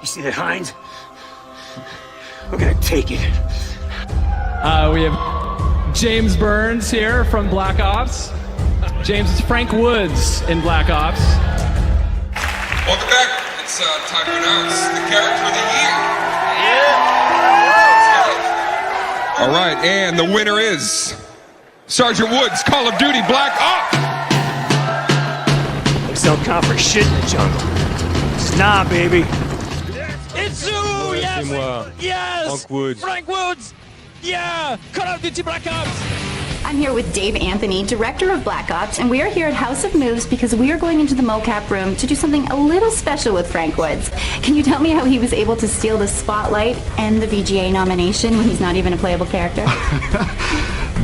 You see that, Hines? We're gonna take it. We have James Burns here from Black Ops. James is Frank Woods in Black Ops. Welcome back. It's time to announce the character of the year. All right, and the winner is Sergeant Woods, Call of Duty Black Ops. Looks don't count for shit in the jungle. It's nah, baby. It's you! Yes! Yes! Frank Woods. Frank Woods! Yeah! Call of Duty Black Ops! I'm here with Dave Anthony, director of Black Ops, and we are here at House of Moves because we are going into the mocap room to do something a little special with Frank Woods. Can you tell me how he was able to steal the spotlight and the VGA nomination when he's not even a playable character?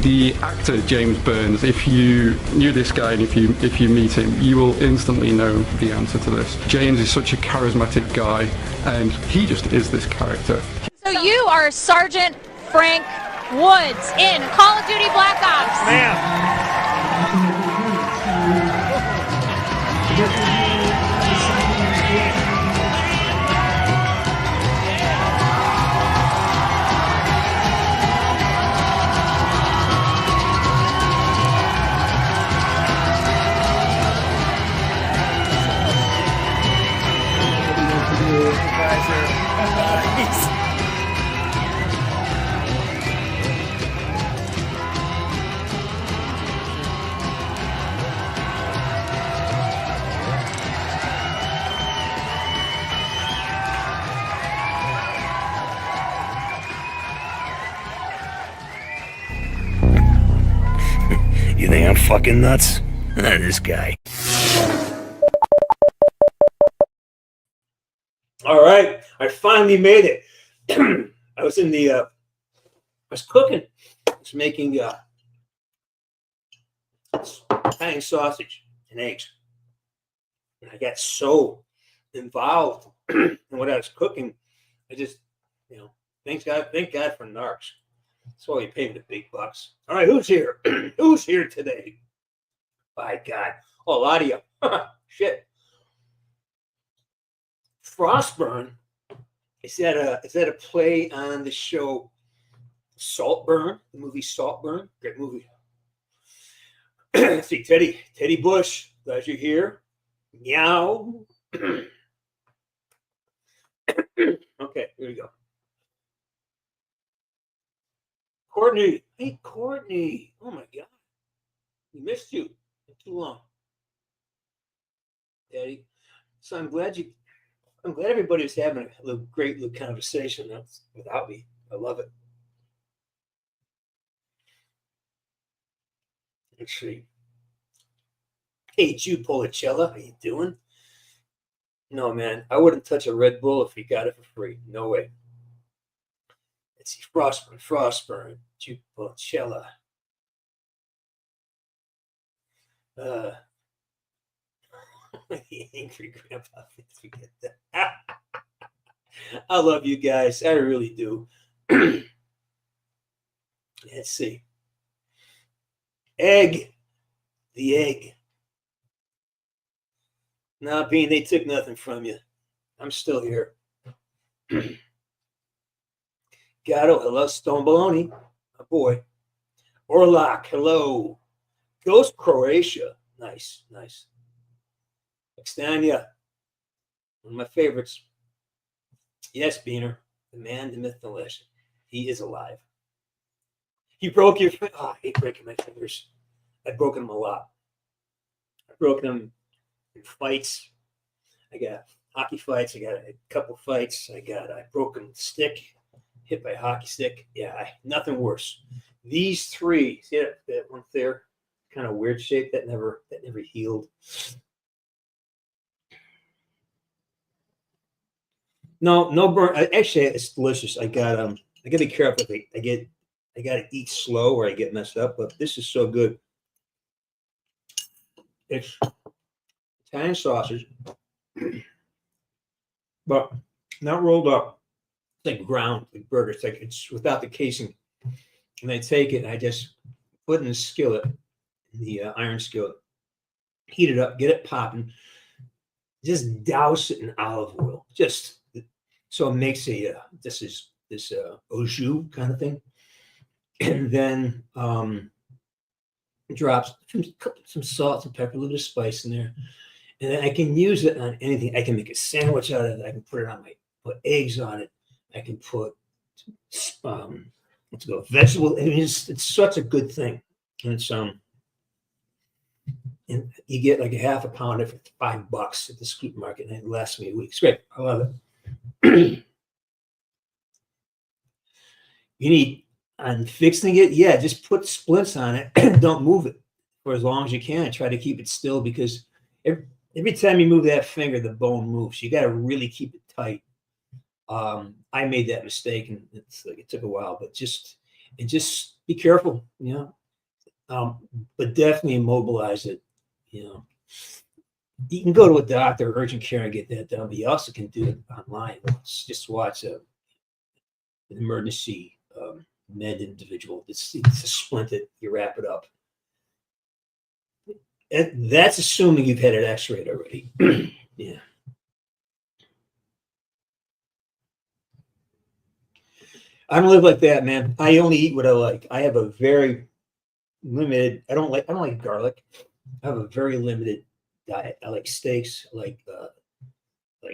The actor James Burns, if you knew this guy and if you meet him, you will instantly know the answer to this. James is such a charismatic guy, and he just is this character. So you are Sergeant Frank Woods in Call of Duty Black Ops. You think I'm fucking nuts? This guy. All right, I finally made it. I was in the, I was cooking. I was making Italian sausage and eggs. And I got so involved in what I was cooking. I just, thank God for narcs. That's why he paid me the big bucks. All right, who's here? Who's here today? By God. Oh, a lot of you. Shit. Frostburn. Is that a play on the show Saltburn? The movie Saltburn? Great movie. See, Teddy Bush. Glad you're here. Meow. Okay, here we go. Courtney. Hey, Courtney. Oh, my God. We missed you. Too long. Daddy. So I'm glad everybody's having a great little conversation without me. I love it. Let's see. Hey, Jude Policella. How you doing? No, man. I wouldn't touch a Red Bull if he got it for free. No way. Let's see. Frostburn. Jude Policella. The angry grandpa. Forget that. I love you guys. I really do. Let's see. Egg. The egg. Nah, Bean, they took nothing from you. I'm still here. Gatto, hello. Stone Baloney. Oh, boy. Orlok, hello. Ghost Croatia. Nice. Extania. One of my favorites. Yes, Beaner. The man, the myth, the legend. He is alive. He broke your... Oh, I hate breaking my fingers. I've broken them a lot. I've broken them in fights. I got hockey fights. I got a couple fights. I broken stick. Hit by a hockey stick. Yeah, nothing worse. These three. See that one there? Kind of weird shape that never healed. No burn. Actually, it's delicious. I gotta be careful. I gotta eat slow or I get messed up. But this is so good. It's Italian sausage, but not rolled up. It's like ground, like burger. It's without the casing. And I take it and I just put it in the skillet, the iron skillet, heat it up, get it popping, just douse it in olive oil. Just So it makes this au jus kind of thing, and then drops some salt, some pepper, a little bit of spice in there, and then I can use it on anything. I can make a sandwich out of it. I can put it on put eggs on it. I can put let's go vegetable. I mean, it's such a good thing, and it's and you get like a half a pound for $5 at the supermarket, and it lasts me a week. It's great. I love it. You need on fixing it, yeah, just put splints on it. Don't move it for as long as you can. Try to keep it still, because every time you move that finger, the bone moves. You got to really keep it tight. I made that mistake, and it took a while, but just be careful, you know. But definitely immobilize it. You know, you can go to a doctor, urgent care, and get that done, but you also can do it online. Just watch an emergency med individual. It's a splint it, you wrap it up. And that's assuming you've had it x-rayed already. Yeah. I don't live like that, man. I only eat what I like. I have a very limited. I don't like garlic. I have a very limited diet. I like steaks. I like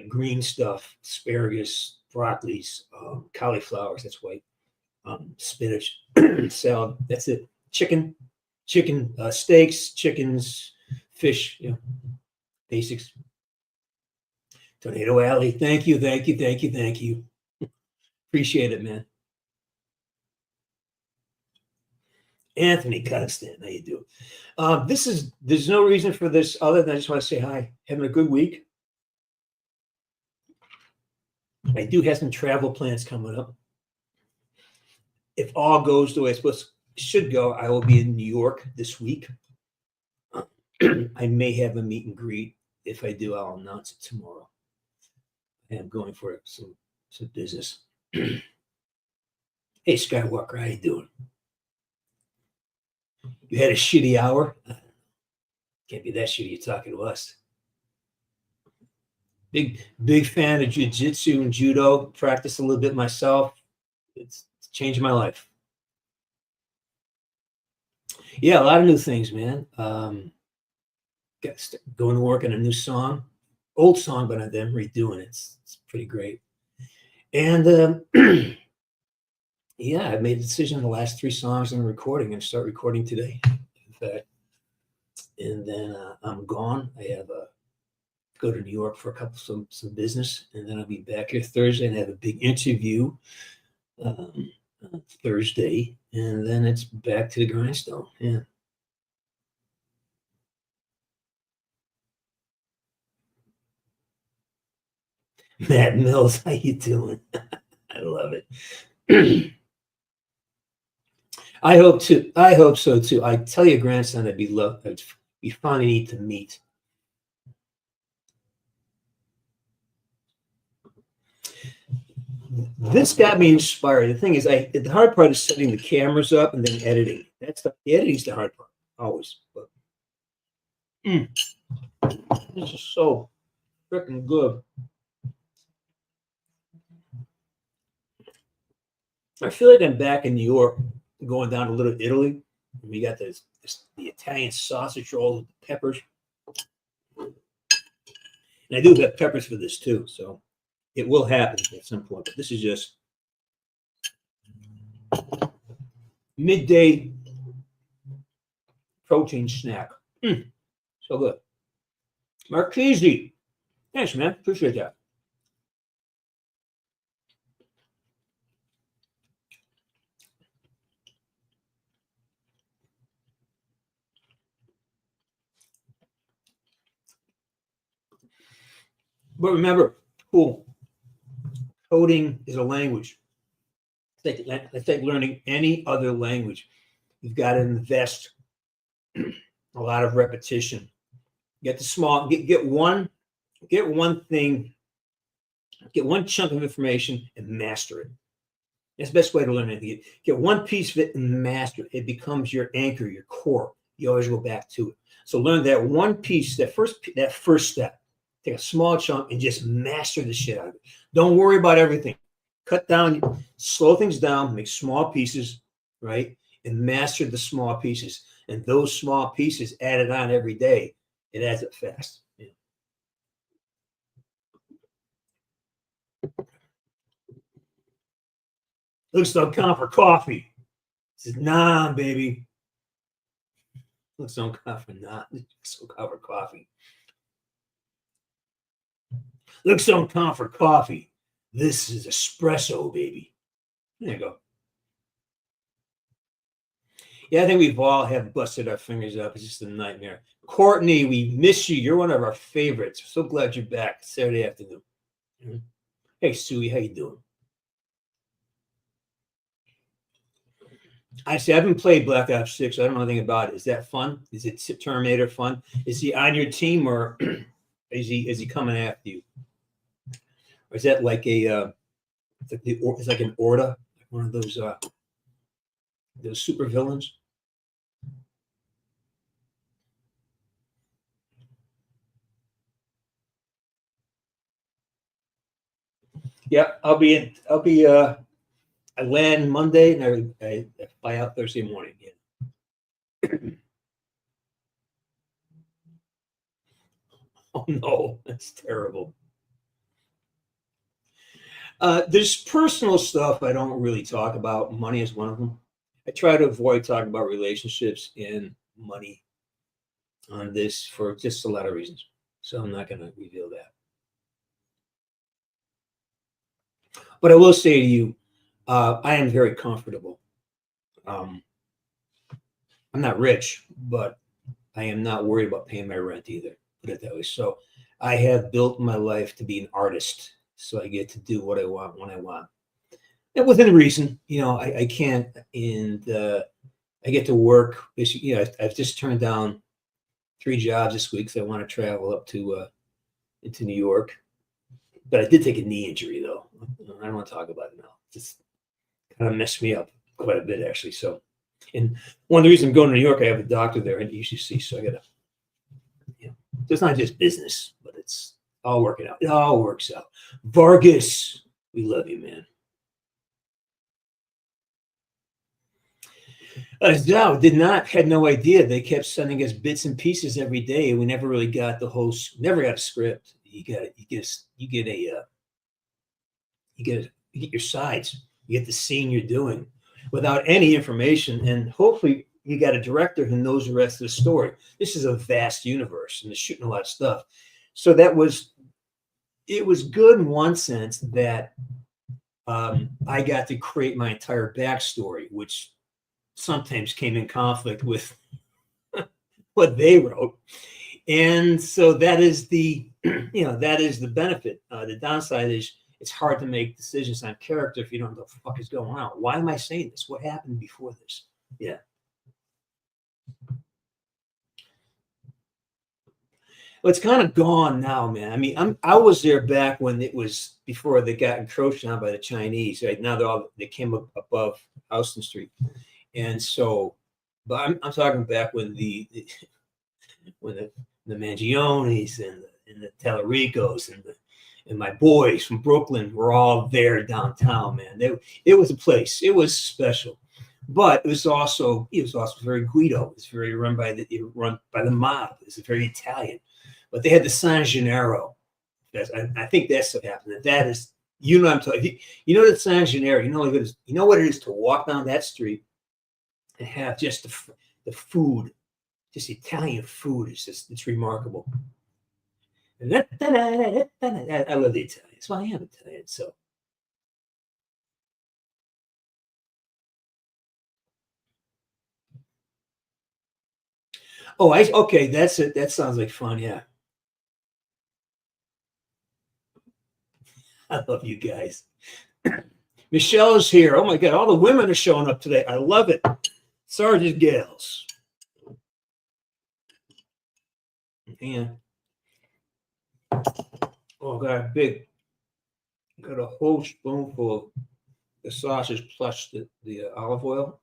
green stuff, asparagus, broccolis, cauliflowers. That's white. Spinach, salad. That's it. Chicken, steaks, chickens, fish. You know, basics. Tornado Alley. Thank you. Appreciate it, man. Anthony Constant, how you doing? There's no reason for this other than I just want to say hi. Having a good week. I do have some travel plans coming up. If all goes the way it should go, I will be in New York this week. I may have a meet and greet. If I do, I'll announce it tomorrow. I am going for some business. Hey, Skywalker, how you doing? You had a shitty hour? Can't be that shitty. You're talking to us. Big fan of jiu-jitsu and judo. Practice a little bit myself. It's changed my life. Yeah, a lot of new things, man. Going to work on a new song. Old song, but then redoing it. It's pretty great. And yeah, I made a decision on the last 3 songs I'm recording. I'm going to start recording today, in fact. And then I'm gone. I have go to New York for some business, and then I'll be back here Thursday and have a big interview Thursday, and then it's back to the grindstone. Yeah. Matt Mills, how you doing? I love it. I hope so too. I tell your grandson it'd be fun and neat to meet. This got me inspired. The thing is, the hard part is setting the cameras up and then editing. The editing's the hard part, always. But this is so freaking good. I feel like I'm back in New York, going down to Little Italy. We got the Italian sausage roll with the peppers. And I do have peppers for this too, so it will happen at some point. But this is just midday protein snack. So good. Marchese. Thanks, man. Appreciate that. But remember, coding is a language. It's like learning any other language. You've got to invest a lot of repetition. Get one thing, get one chunk of information and master it. That's the best way to learn anything. Get one piece of it and master it. It becomes your anchor, your core. You always go back to it. So learn that one piece, that first step. Take a small chunk and just master the shit out of it. Don't worry about everything. Cut down, slow things down, make small pieces, right? And master the small pieces. And those small pieces added on every day, it adds up fast. Yeah. Looks don't count for coffee. This is nah, baby. Looks don't count for nah. Looks don't count for coffee. Looks don't count for coffee. This is espresso, baby. There you go. Yeah, I think we've all have busted our fingers up. It's just a nightmare. Courtney, we miss you. You're one of our favorites. We're so glad you're back Saturday afternoon. Mm-hmm. Hey, Suey, how you doing? I haven't played Black Ops 6. I don't know anything about it. Is that fun? Is it Terminator fun? Is he on your team, or is he coming after you? Or is that like a it's like an Orda, one of those super villains? Yeah, I land Monday and I fly out Thursday morning. Yeah. Oh no, that's terrible. There's personal stuff I don't really talk about. Money is one of them. I try to avoid talking about relationships and money on this for just a lot of reasons. So I'm not going to reveal that. But I will say to you, I am very comfortable. I'm not rich, but I am not worried about paying my rent either. Put it that way. So I have built my life to be an artist. So I get to do what I want when I want. And within reason, I can't, and I get to work. Basically, I've just turned down 3 jobs this week because I want to travel up to into New York. But I did take a knee injury, though. I don't want to talk about it now. Just kind of messed me up quite a bit, actually. So, and one of the reasons I'm going to New York, I have a doctor there at UCC, so I got to, it's not just business, but it's all working out. It all works out. Vargas, we love you, man. No, had no idea. They kept sending us bits and pieces every day. We never really got never got a script. You get your sides. You get the scene you're doing without any information. And hopefully you got a director who knows the rest of the story. This is a vast universe and they're shooting a lot of stuff. So it was good in one sense that I got to create my entire backstory, which sometimes came in conflict with what they wrote. And so that is the benefit. The downside is it's hard to make decisions on character if you don't know what the fuck is going on. Why am I saying this? What happened before this? Yeah. Well, it's kind of gone now, man. I mean, I was there back when it was before they got encroached on by the Chinese. Right now, they came up above Houston Street. And so, but I'm talking back when the Mangionis and the Tallaricos and my boys from Brooklyn were all there downtown, man. It was a place. It was special, but it was also very Guido. It was very run by the mob. It was very Italian, but they had the San Gennaro. I think that's what happened. That is, I'm talking. The San Gennaro. You know what it is to walk down that street and have just the food, just Italian food. It's remarkable. And I love the Italians. Well, I am Italian, so. Oh, okay. That's it. That sounds like fun. Yeah. I love you guys. Michelle is here. Oh my God. All the women are showing up today. I love it. Sarge's gals. Yeah. Oh, got a whole spoonful of the sausage plus the olive oil.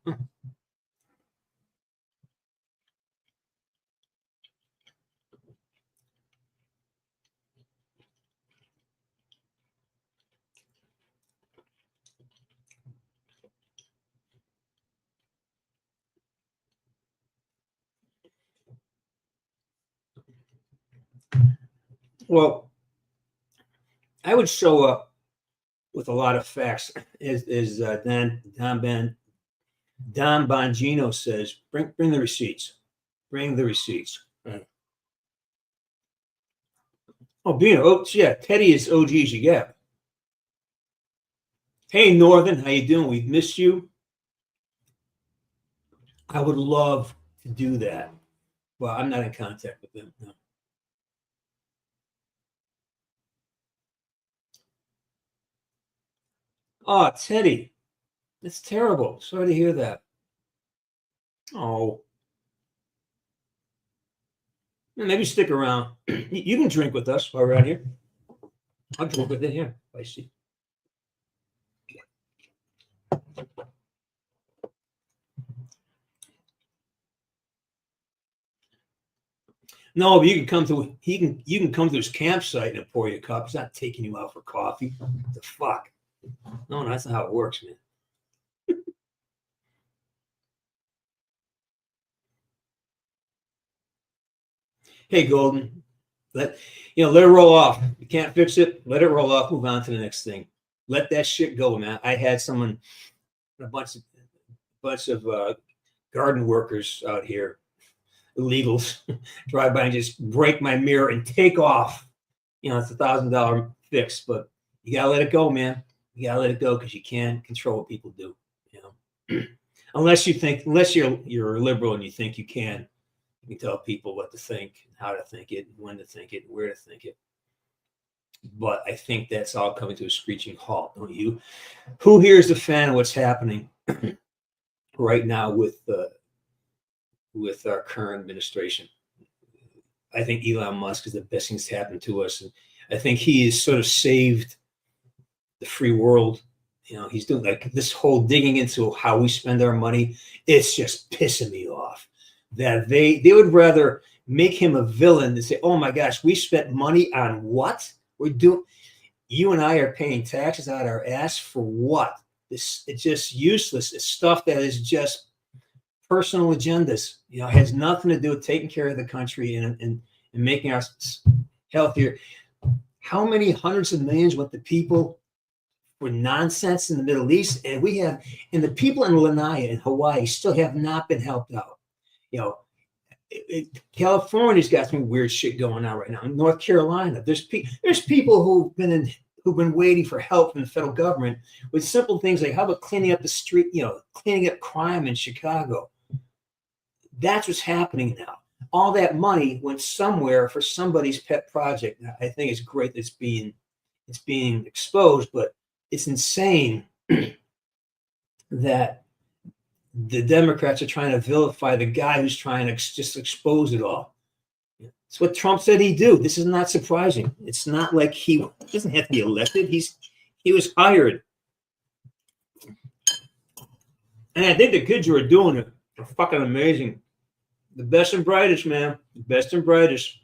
Well, I would show up with a lot of facts, as Don Bongino says. Bring the receipts. Bring the receipts. Oh, Bino. Oh, yeah. Teddy is OG as you get. Hey, Northern, how you doing? We've missed you. I would love to do that. Well, I'm not in contact with them. No. Oh, Teddy. That's terrible. Sorry to hear that. Oh. Maybe stick around. You can drink with us while we're out here. I'll drink with it here. I see. No, but you can come to you can come to his campsite and pour you a cup. He's not taking you out for coffee. What the fuck? No, that's not how it works, man. Hey, Golden, let it roll off. You can't fix it. Let it roll off. Move on to the next thing. Let that shit go, man. I had someone, a bunch of garden workers out here, illegals, drive by and just break my mirror and take off. It's $1,000 fix, but you gotta let it go, man. You gotta let it go because you can't control what people do. Unless you're a liberal and you think you can tell people what to think, how to think it, when to think it, where to think it. But I think that's all coming to a screeching halt, don't you? Who here is a fan of what's happening right now with our current administration? I think Elon Musk is the best thing that's happened to us, and I think he has sort of saved the free world. He's doing like this whole digging into how we spend our money. It's just pissing me off that they would rather make him a villain than say, "Oh my gosh, we spent money on what we're doing." You and I are paying taxes out our ass for what? It's just useless. It's stuff that is just personal agendas. Has nothing to do with taking care of the country and making us healthier. How many hundreds of millions went to people for nonsense in the Middle East? And the people in Lanai in Hawaii still have not been helped out. California's got some weird shit going on right now. In North Carolina, there's people who've been waiting for help from the federal government with simple things like, how about cleaning up the street, cleaning up crime in Chicago. That's what's happening now. All that money went somewhere for somebody's pet project. I think it's great that it's being exposed, but it's insane that the Democrats are trying to vilify the guy who's trying to just expose it all. It's what Trump said he'd do. This is not surprising. It's not like he doesn't have to be elected. He was hired. And I think the kids who are doing it are fucking amazing. The best and brightest, man. The best and brightest.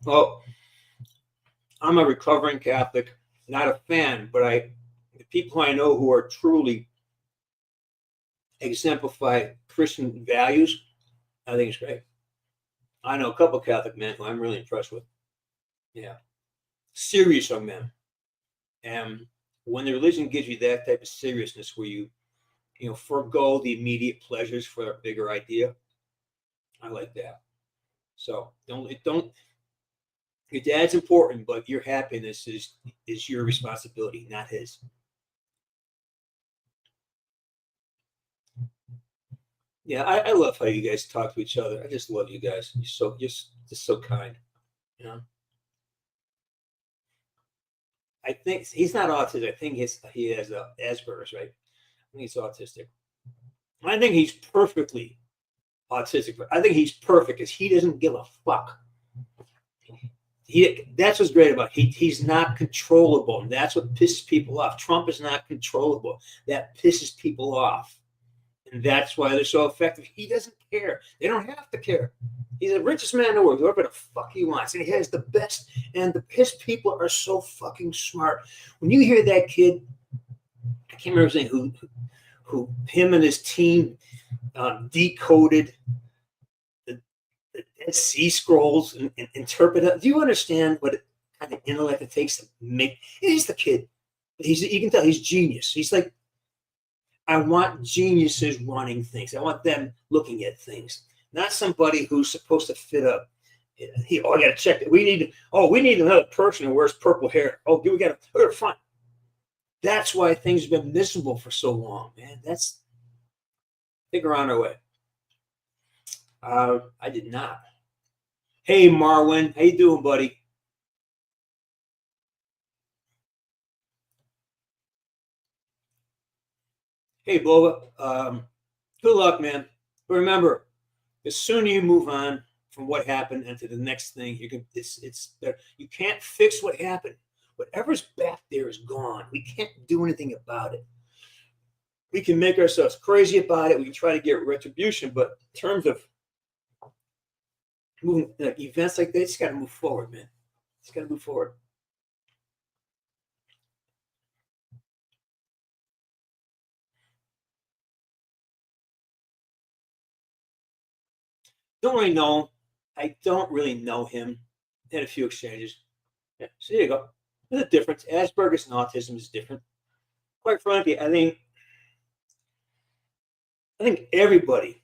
Well, I'm a recovering Catholic, not a fan, but the people I know who are truly exemplify Christian values, I think it's great. I know a couple of Catholic men who I'm really impressed with. Yeah. Serious young men. And when the religion gives you that type of seriousness where you forego the immediate pleasures for a bigger idea, I like that. So don't your dad's important, but your happiness is your responsibility, not his. Yeah, I love how you guys talk to each other. I just love you guys. You're just so kind. I think he's not autistic. I think he has Asperger's, right? I think he's autistic. I think he's perfectly autistic. I think he's perfect because he doesn't give a fuck. That's what's great about it. He's not controllable, and that's what pisses people off. Trump is not controllable. That pisses people off, and that's why they're so effective. He doesn't care. They don't have to care. He's the richest man in the world, whatever the fuck he wants. And he has the best, and his people are so fucking smart. When you hear that kid, I can't remember his name, who him and his team decoded the Dead Sea Scrolls and interpret it. Do you understand what kind of intellect it takes to make? He's the kid. You can tell he's genius. He's like, I want geniuses running things. I want them looking at things. Not somebody who's supposed to fit up. I got to check it. We need another person who wears purple hair. We got to fine. That's why things have been miserable for so long, man. I think we're on our way. I did not. Hey, Marwin, how you doing, buddy? Hey, Boba. Good luck, man. But remember, the sooner you move on from what happened into the next thing, it's better. You can't fix what happened. Whatever's back there is gone. We can't do anything about it. We can make ourselves crazy about it. We can try to get retribution, but in terms of moving events like this, got to move forward, man. It's got to move forward. Don't really know him. I don't really know him. Had a few exchanges. Yeah, so there you go. There's a difference. Asperger's and autism is different. Quite frankly, I think everybody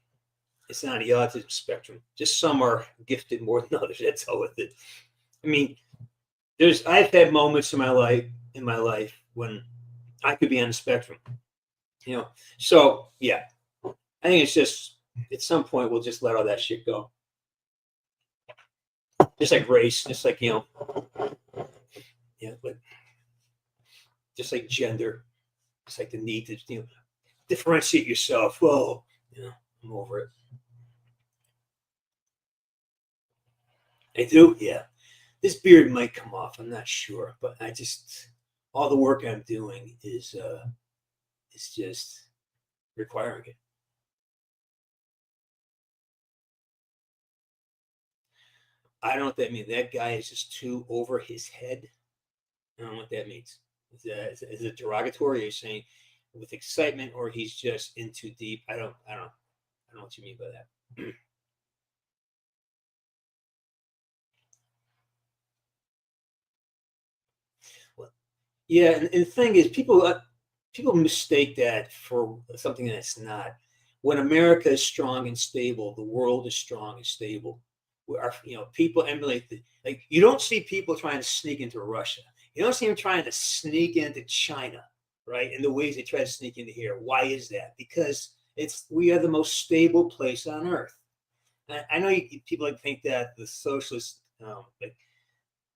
is on the autism spectrum. Just some are gifted more than others. That's all with it. I mean, I've had moments in my life when I could be on the spectrum. So yeah. I think it's just at some point we'll just let all that shit go. Just like race, just like but just like gender, it's like the need to differentiate yourself. Whoa, I'm over it. I do, yeah. This beard might come off. I'm not sure, but all the work I'm doing is just requiring it. I don't know what that means. That guy is just too over his head. I don't know what that means. Is it derogatory? Are you saying with excitement, or he's just in too deep? I don't know what you mean by that. Well, yeah, and the thing is, people mistake that for something that's not. When America is strong and stable, the world is strong and stable. People emulate you don't see people trying to sneak into Russia. You don't see them trying to sneak into China, right? In the ways they try to sneak into here. Why is that? Because we are the most stable place on earth. And I know people think that the socialists, like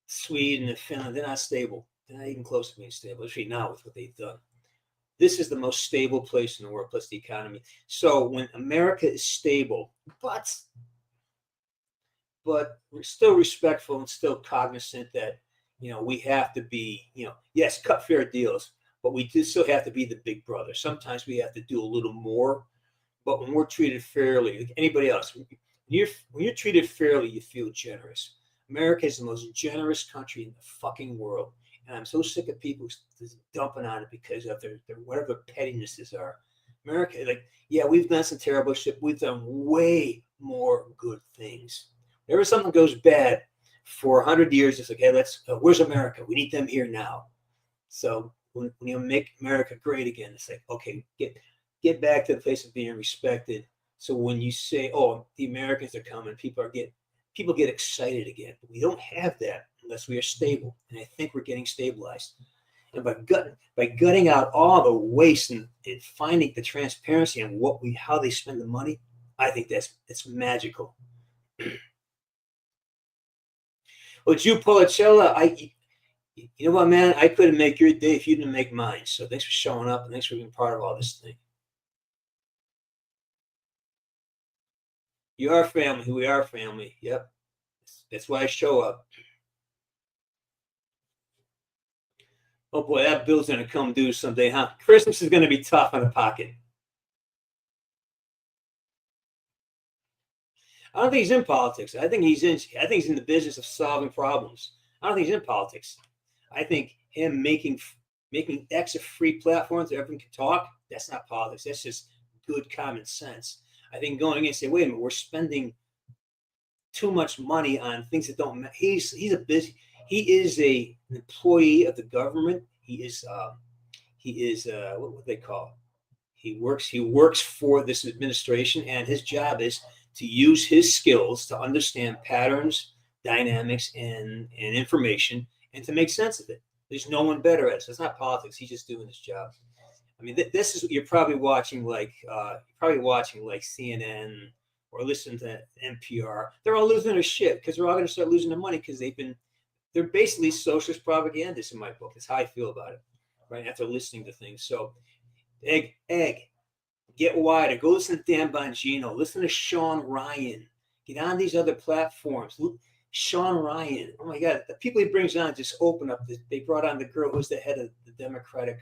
Sweden and Finland, they're not stable. They're not even close to being stable, especially now with what they've done. This is the most stable place in the world, plus the economy. So when America is stable, but we're still respectful and still cognizant that, we have to be, yes, cut fair deals, but we do still have to be the big brother. Sometimes we have to do a little more, but when we're treated fairly, like anybody else, when you're treated fairly, you feel generous. America is the most generous country in the fucking world. And I'm so sick of people just dumping on it because of their whatever pettinesses are. America, we've done some terrible shit. We've done way more good things. Whenever something goes bad for 100 years, it's like, hey, where's America? We need them here now. So when you make America great again, it's like, okay, get back to the place of being respected. So when you say, oh, the Americans are coming, people get excited again. But we don't have that unless we are stable. And I think we're getting stabilized. And by gutting out all the waste and finding the transparency on how they spend the money, I think it's magical. Well, Jew Policella, you know what, man? I couldn't make your day if you didn't make mine. So thanks for showing up and thanks for being part of all this thing. You are family. We are family. Yep. That's why I show up. Oh boy, that bill's gonna come due someday, huh? Christmas is gonna be tough on the pocket. I don't think he's in politics. I think he's in the business of solving problems. I don't think he's in politics. I think him making X a free platform so everyone can talk, that's not politics. That's just good common sense. I think going in and say, wait a minute, we're spending too much money on things that don't matter. He is an employee of the government. He is what would they call? He works for this administration, and his job is to use his skills to understand patterns, dynamics, and information, and to make sense of it. There's no one better at it. So it's not politics. He's just doing his job. I mean, this is what you're probably watching, like CNN or listening to NPR. They're all losing their shit because they're all going to start losing their money because they're basically socialist propagandists in my book. That's how I feel about it, right? After listening to things. So, egg, get wider. Go listen to Dan Bongino. Listen to Sean Ryan. Get on these other platforms. Sean Ryan. Oh my God, the people he brings on just open up. They brought on the girl who's the head of the Democratic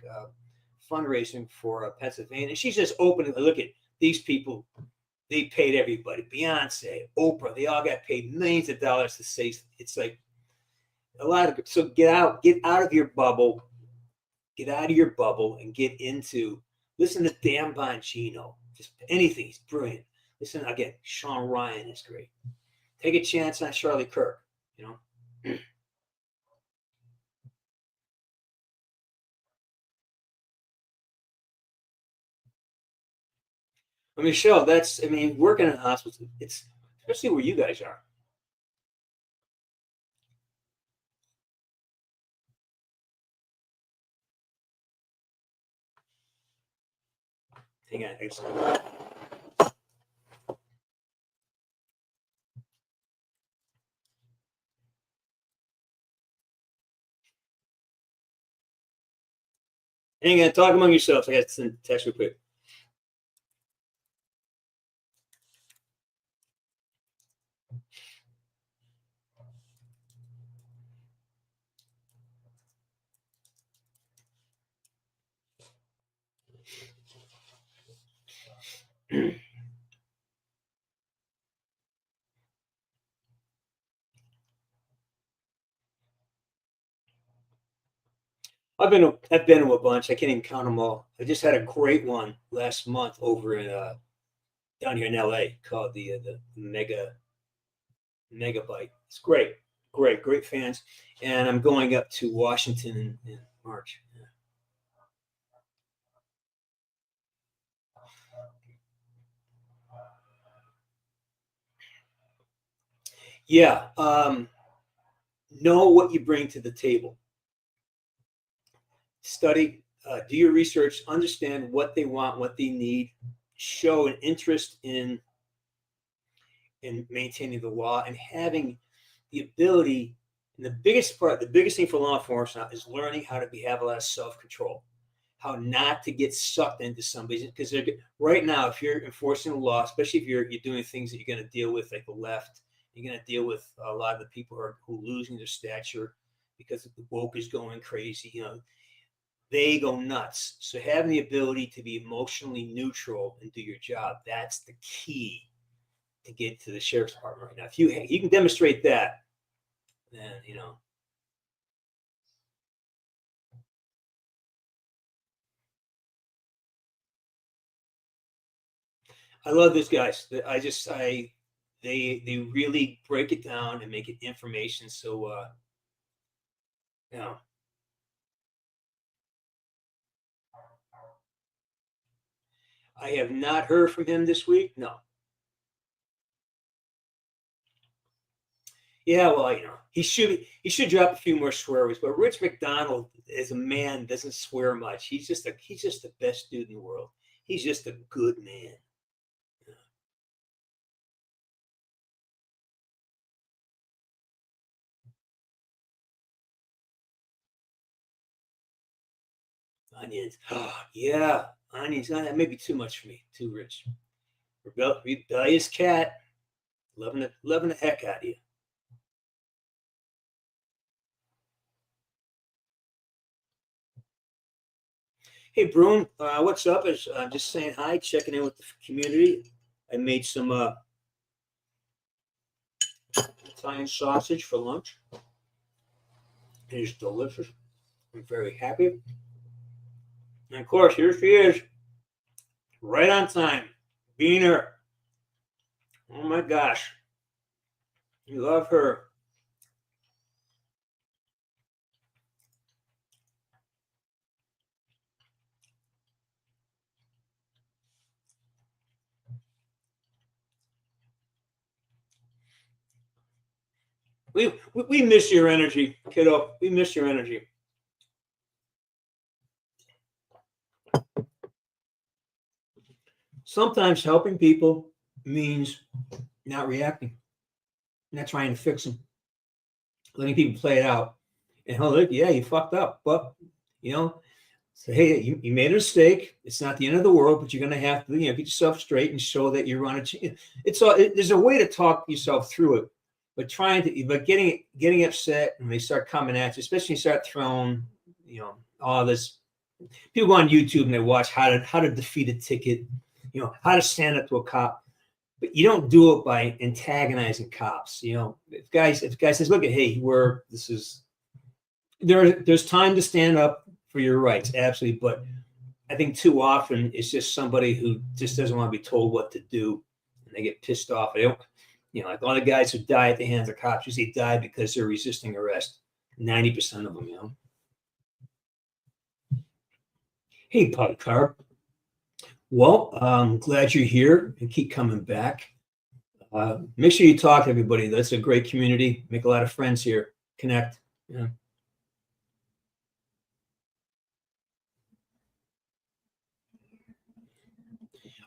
fundraising for Pennsylvania. And she's just open. Look at these people. They paid everybody. Beyonce, Oprah. They all got paid millions of dollars to say. It's like a lot of. So get out of your bubble. Get out of your bubble and get into. Listen to Dan Bongino. Just anything. He's brilliant. Listen again. Sean Ryan is great. Take a chance on Charlie Kirk. You know. Well, Michelle, working in a hospital, it's especially where you guys are. Hang on. Hang on, talk among yourselves. I got to send a text real quick. I've been to a bunch. I can't even count them all. I just had a great one last month over in down here in LA called the Megabyte. It's great fans. And I'm going up to Washington in March. Yeah. Know what you bring to the table. Study, do your research, understand what they want, what they need, show an interest in maintaining the law and having the ability. And the biggest thing for law enforcement is learning how to have a lot of self-control, how not to get sucked into somebody. Because right now, if you're enforcing the law, especially if you're doing things that you're going to deal with, like the left, you're going to deal with a lot of the people who are losing their stature because the woke is going crazy. You know, they go nuts. So having the ability to be emotionally neutral and do your job, that's the key to get to the sheriff's department right now. If you can demonstrate that, then, you know. I love these guys. They really break it down and make it information. So, you know. I have not heard from him this week. No. Yeah, well, you know, he should drop a few more swear words. But Rich McDonald, as a man, doesn't swear much. He's just the best dude in the world. He's just a good man. Onions. Oh, yeah, onions. That may be too much for me. Too rich. Rebellious cat. Loving the heck out of you. Hey, Broom, what's up? I'm just saying hi, checking in with the community. I made some Italian sausage for lunch. It is delicious. I'm very happy. And of course, here she is. Right on time. Beaner. Oh my gosh. You love her. We miss your energy, kiddo. We miss your energy. Sometimes helping people means not reacting, not trying to fix them, letting people play it out. And look, yeah, you fucked up, but say, hey, you made a mistake. It's not the end of the world, but you're going to have to, get yourself straight and show that you're on a. There's a way to talk yourself through it, but getting upset when they start coming at you, especially when you start throwing, all this. People go on YouTube and they watch how to defeat a ticket, how to stand up to a cop. But you don't do it by antagonizing cops. If guy says, look at, hey, there's time to stand up for your rights, absolutely. But I think too often it's just somebody who just doesn't want to be told what to do, and they get pissed off. They don't, like all the guys who die at the hands of cops usually die because they're resisting arrest. 90% of them, Hey, Polycarp. Well, I'm glad you're here and keep coming back. Make sure you talk to everybody. That's a great community. Make a lot of friends here. Connect. Yeah.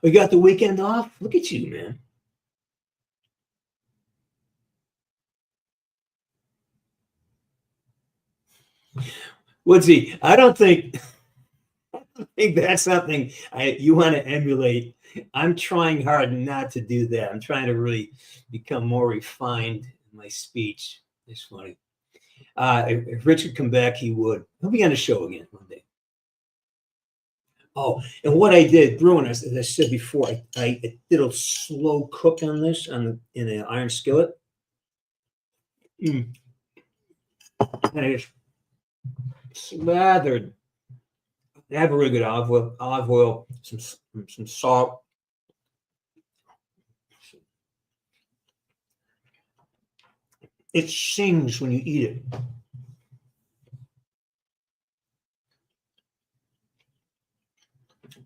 We got the weekend off. Look at you, man. Woodsy, I don't think that's something you want to emulate. I'm trying hard not to do that. I'm trying to really become more refined in my speech. It's funny. If Rich could come back, he would. He'll be on the show again one day. Oh, and what I did, brewing, as I said before, I did a slow cook on this in an iron skillet. And I just slathered. I have a really good olive oil, some salt. It sings when you eat it.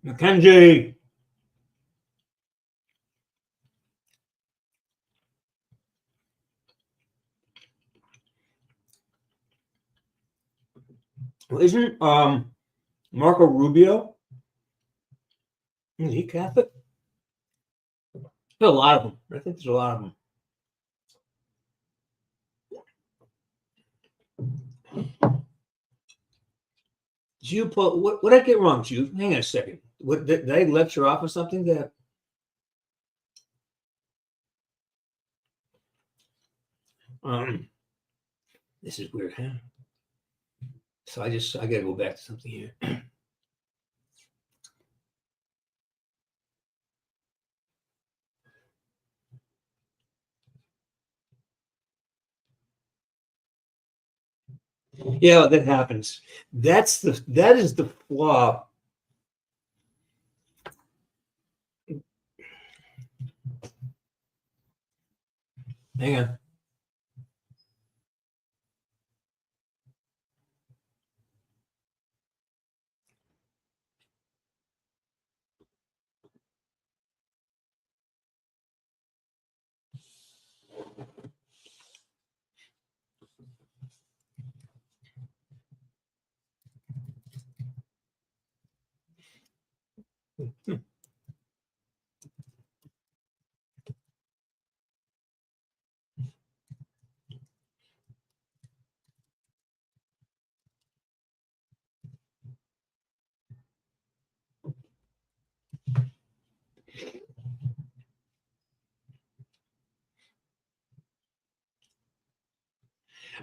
Mackenzie. Well, isn't Marco Rubio? Is he Catholic? There's a lot of them. I think there's a lot of them. Did what did I get wrong, Jude? Hang on a second. What did I lecture off or something that? This is weird, huh? So I gotta go back to something here. Yeah, that happens. That is the flaw. Hang on.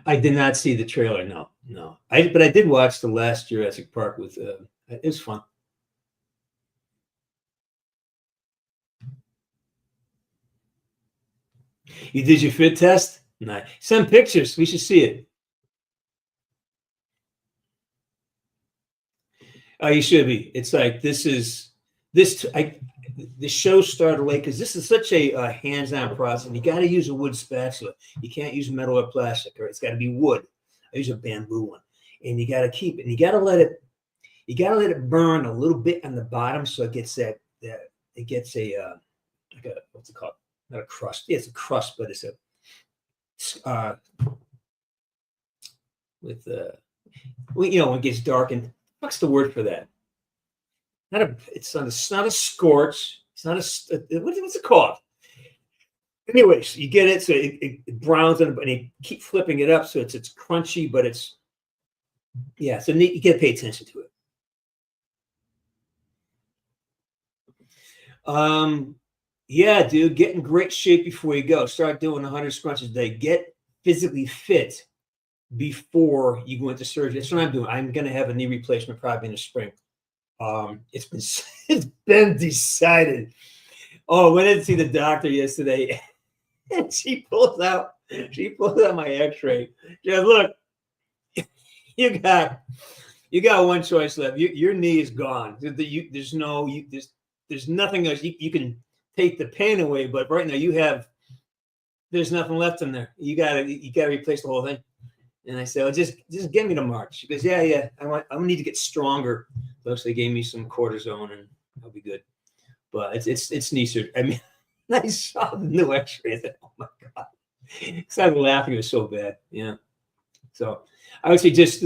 I did not see the trailer. No. But I did watch the last Jurassic Park with. It was fun. You did your fit test? Nice. Send pictures. We should see it. Oh, you should be. It's like the show started late because this is such a hands-on process. You got to use a wood spatula. You can't use metal or plastic, or it's got to be wood. I use a bamboo one, and you got to keep it. And you got to let it burn a little bit on the bottom so it gets a like a, what's it called? Not a crust. Yeah, it's a crust, but it's a with when it gets dark. And what's the word for that? It's not a scorch. It's not what's it called? Anyways, you get it so it browns and you keep flipping it up so it's crunchy, but it's so neat. You got to pay attention to it. Yeah, dude, get in great shape before you go. Start doing 100 scrunches a day. Get physically fit before you go into surgery. That's what I'm doing. I'm going to have a knee replacement probably in the spring. It's been decided. Oh, I went in to see the doctor yesterday, and she pulls out my X-ray. She goes, "Look, you got one choice left. Your knee is gone. There's nothing else. You can take the pain away, but right now there's nothing left in there. You gotta replace the whole thing." And I said, "Well, just get me to March." She goes, "Yeah. I need to get stronger." So they gave me some cortisone, and I'll be good. But it's knee surgery. I mean, I saw the new X-ray. I said, "Oh my god!" I started laughing. It was so bad. Yeah. So I would say just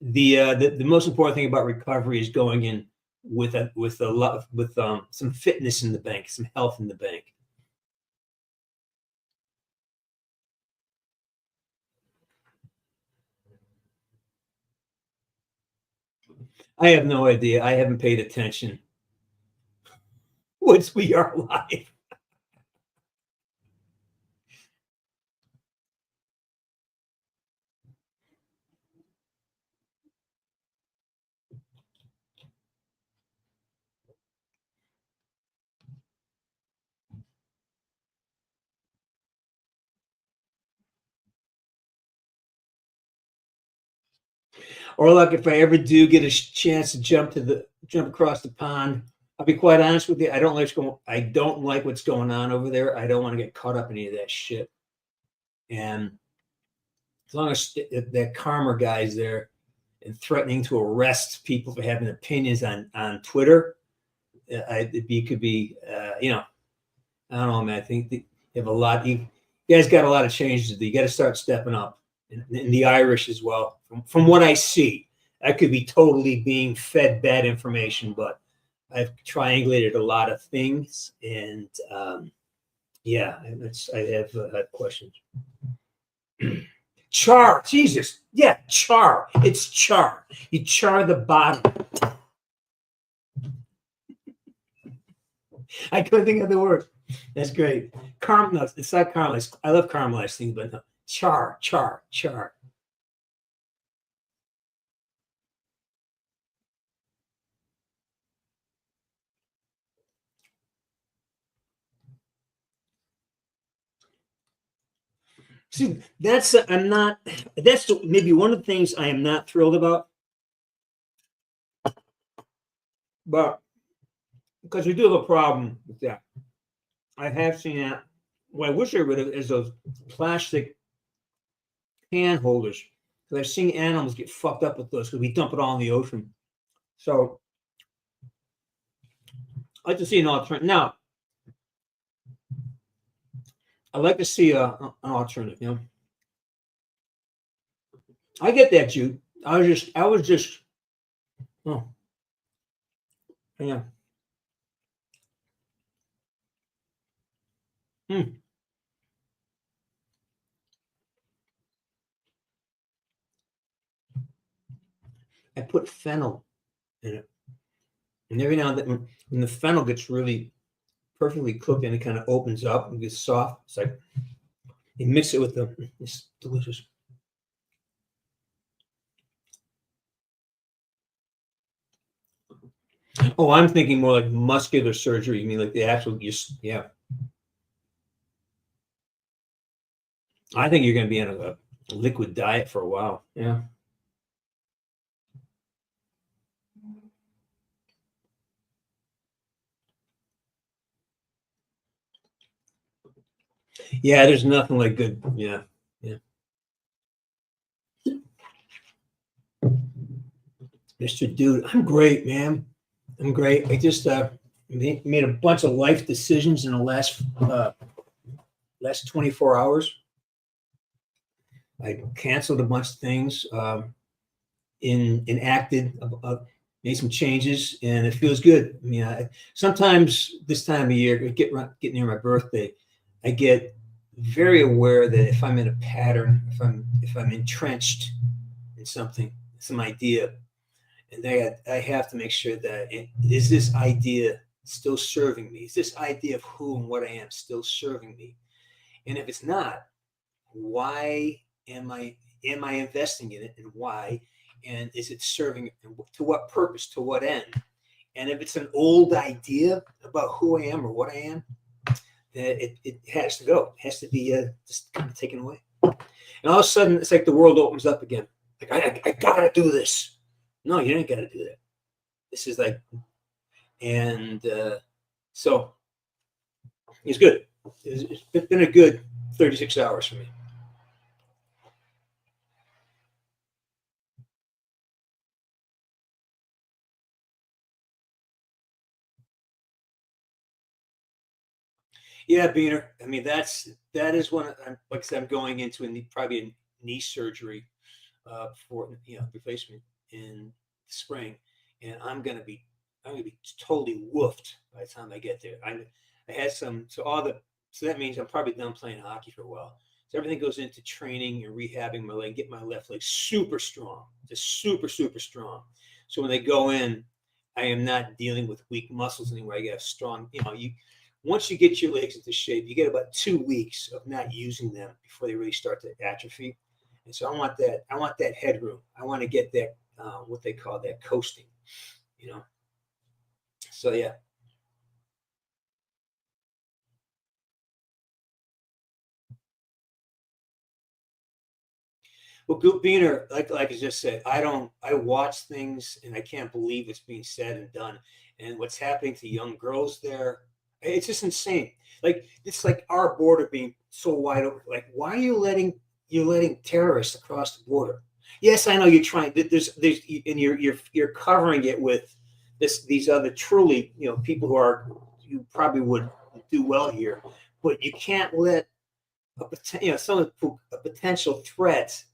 the most important thing about recovery is going in with some fitness in the bank, some health in the bank. I have no idea. I haven't paid attention. Once we are live. Or like if I ever do get a chance to jump across the pond, I'll be quite honest with you. I don't like what's going on over there. I don't want to get caught up in any of that shit. And as long as that karma guy's there and threatening to arrest people for having opinions on Twitter, it could be I don't know, man. I think you have a lot. You guys got a lot of changes to do. You got to start stepping up. And the Irish as well. From what I see, I could be totally being fed bad information, but I've triangulated a lot of things, and I have questions. Char, Jesus, yeah, char. It's char. You char the bottom. I couldn't think of the word. That's great. Caramel. It's not caramelized. I love caramelized things, but no. Char. See, that's maybe one of the things I am not thrilled about, but because we do have a problem with that. I have seen that. What I wish I rid of is those plastic can holders, because I've seen animals get fucked up with those because we dump it all in the ocean. So I like to see an alternative. Now, I like to see an alternative. I get that, Jude. I was just. Oh, yeah. I put fennel in it. And every now and then, when the fennel gets really perfectly cooked and it kind of opens up and gets soft, it's like you mix it with it's delicious. Oh, I'm thinking more like muscular surgery. You mean like the actual, yeah. I think you're going to be on a liquid diet for a while. Yeah. Yeah, there's nothing like good. Yeah. Yeah. Mr. Dude, I'm great, man. I'm great. I just made a bunch of life decisions in the last 24 hours. I canceled a bunch of things, enacted, made some changes, and it feels good. I mean, sometimes this time of year, get near my birthday, I get very aware that if I'm in a pattern, if I'm entrenched in something, some idea, and I have to make sure that is this idea still serving me? Is this idea of who and what I am still serving me? And if it's not, why am I investing in it, and why? And is it serving to what purpose, to what end? And if it's an old idea about who I am or what I am, then it has to go. It has to be just kind of taken away. And all of a sudden, it's like the world opens up again. Like, I gotta do this. No, you ain't gotta do that. This is like, and so it's good. It's been a good 36 hours for me. Yeah, Beaner. I mean, that is one. Like I said, I'm going into probably a knee surgery for replacement in spring, and I'm gonna be totally woofed by the time I get there. I had some so that means I'm probably done playing hockey for a while. So everything goes into training and rehabbing my leg, get my left leg super strong, just super strong. So when they go in, I am not dealing with weak muscles anymore. I get strong. Once you get your legs into shape, you get about 2 weeks of not using them before they really start to atrophy. And so I want that headroom. I want to get that what they call that coasting, So yeah. Well, Beaner, like I just said, I watch things and I can't believe it's being said and done. And what's happening to young girls there, it's just insane. Like, it's like our border being so wide open. Like, why are you letting terrorists across the border? Yes, I know you're trying. There's and you're covering it with these other truly people you probably would do well here, but you can't let a potential threat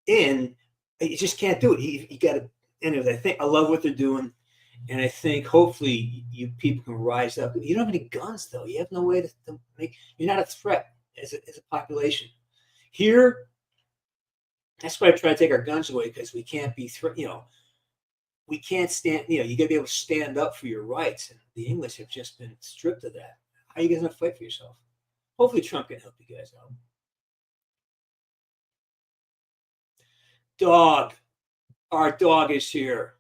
in. You just can't do it. You got to. Anyways, I love what they're doing. And I think hopefully you people can rise up. You don't have any guns, though. You have no way to make. You're not a threat as a population. Here, that's why I try to take our guns away, because we can't be we can't stand. You got to be able to stand up for your rights. And the English have just been stripped of that. How are you guys gonna fight for yourself? Hopefully, Trump can help you guys out. Dog, our dog is here.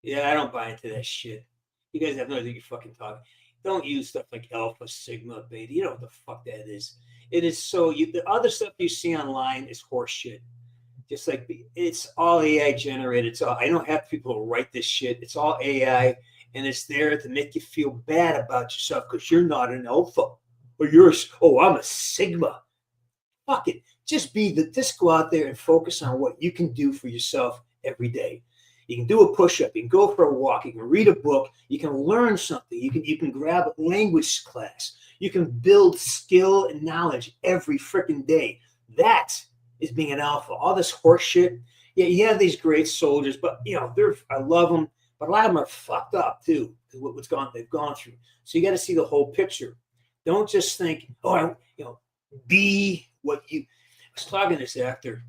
Yeah, I don't buy into that shit. You guys have no idea what you're fucking talking. Don't use stuff like alpha, sigma, beta. You know what the fuck that is. It is the other stuff you see online is horse shit. Just like it's all AI generated. So I don't have people who write this shit. It's all AI, and it's there to make you feel bad about yourself because you're not an alpha, or I'm a sigma. Fuck it. Just go out there and focus on what you can do for yourself every day. You can do a push-up. You can go for a walk. You can read a book. You can learn something. You can grab a language class. You can build skill and knowledge every freaking day. That is being an alpha. All this horse shit. Yeah, you have these great soldiers, but I love them, but a lot of them are fucked up too. They've gone through. So you got to see the whole picture. Don't just think, be what you. I was talking to this actor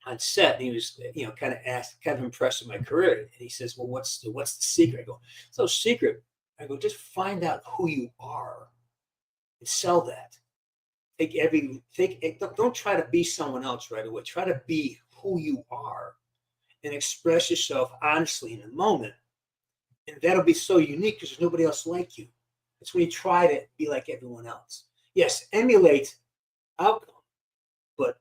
on set, and he was, kind of impressed with my career. And he says, "Well, what's the secret?" I go, "It's no secret." I go, "Just find out who you are and sell that. Don't try to be someone else right away. Try to be who you are and express yourself honestly in the moment. And that'll be so unique because there's nobody else like you. It's when you try to be like everyone else. Yes, emulate outcome, but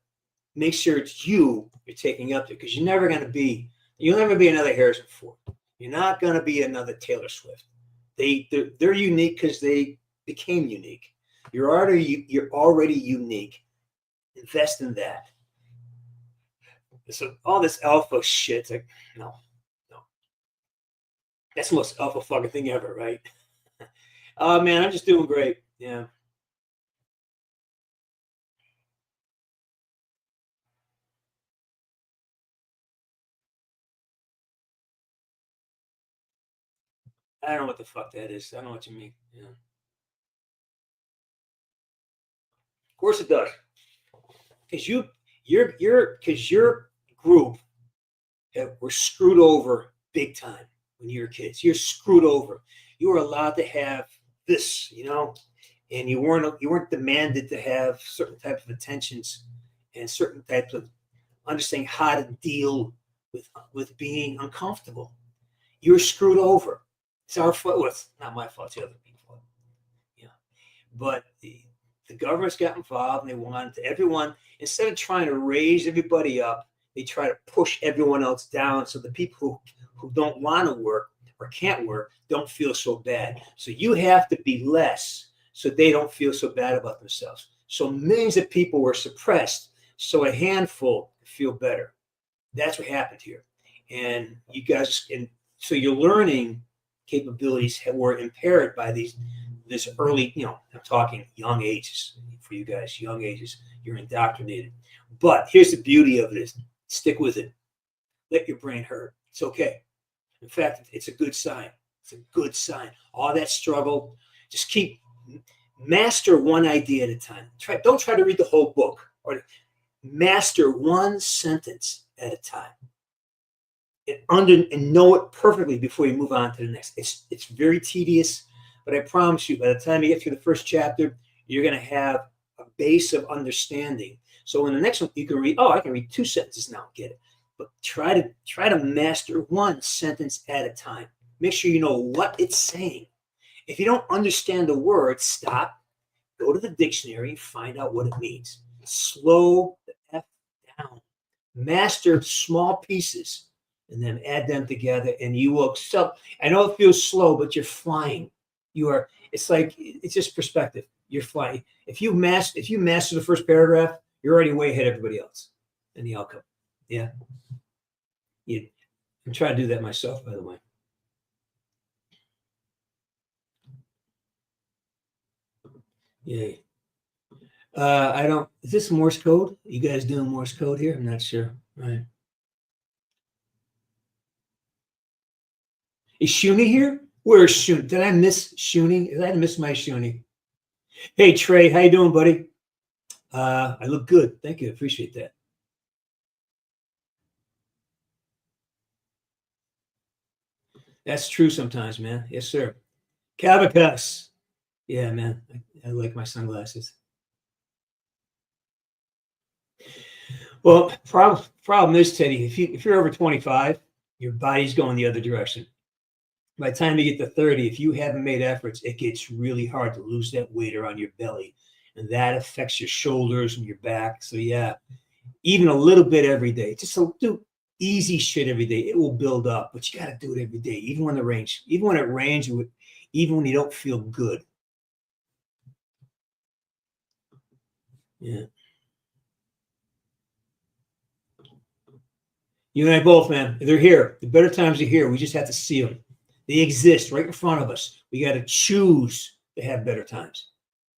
make sure it's you're taking up there, because you'll never be another Harrison Ford. You're not going to be another Taylor Swift. They're unique because they became unique. You're already unique. Invest in that. So all this alpha shit, it's like, no. That's the most alpha fucking thing ever, right? Oh man, I'm just doing great. Yeah. I don't know what the fuck that is. I don't know what you mean. Yeah. Of course it does. Because your group were screwed over big time when you were kids. You're screwed over. You were allowed to have this, and you weren't demanded to have certain types of attentions and certain types of understanding how to deal with being uncomfortable. You were screwed over. It's our fault. Well, it's not my fault. It's the other people's fault. Yeah, but the government's got involved, and they wanted everyone, instead of trying to raise everybody up, they try to push everyone else down, so the people who don't want to work or can't work don't feel so bad. So you have to be less, so they don't feel so bad about themselves. So millions of people were suppressed, so a handful feel better. That's what happened here. And you guys, and so your learning capabilities were impaired by this early, I'm talking young ages for you guys, young ages. You're indoctrinated. But here's the beauty of this. Stick with it. Let your brain hurt. It's okay. In fact, it's a good sign. It's a good sign. All that struggle, just master one idea at a time. Don't try to read the whole book, or master one sentence at a time. And know it perfectly before you move on to the next. It's very tedious, but I promise you, by the time you get through the first chapter, you're going to have a base of understanding. So in the next one, you can read, I can read 2 sentences now, get it. But try to master one sentence at a time. Make sure you know what it's saying. If you don't understand the word, stop, go to the dictionary, and find out what it means. Slow the F down. Master small pieces and then add them together, and you will. I know it feels slow, but you're flying. It's just perspective. You're flying. If you master the first paragraph, you're already way ahead of everybody else in the outcome. Yeah. I'm trying to do that myself, by the way. Yay. Is this Morse code? You guys doing Morse code here? I'm not sure. Right. Is Shuni here? Where's Shuni? Did I miss Shuni? Did I miss my Shuni? Hey, Trey. How you doing, buddy? I look good. Thank you. Appreciate that. That's true sometimes, man. Yes, sir. Cavicus. Yeah, man. I like my sunglasses. Well, problem is, Teddy, if you're over 25, your body's going the other direction. By the time you get to 30, if you haven't made efforts, it gets really hard to lose that weight around your belly. And that affects your shoulders and your back. So yeah, even a little bit every day. Just do easy shit every day. It will build up, but you got to do it every day, even when it rains, even when you don't feel good. Yeah. You and I both, man. They're here. The better times are here. We just have to see them. They exist right in front of us. We got to choose to have better times.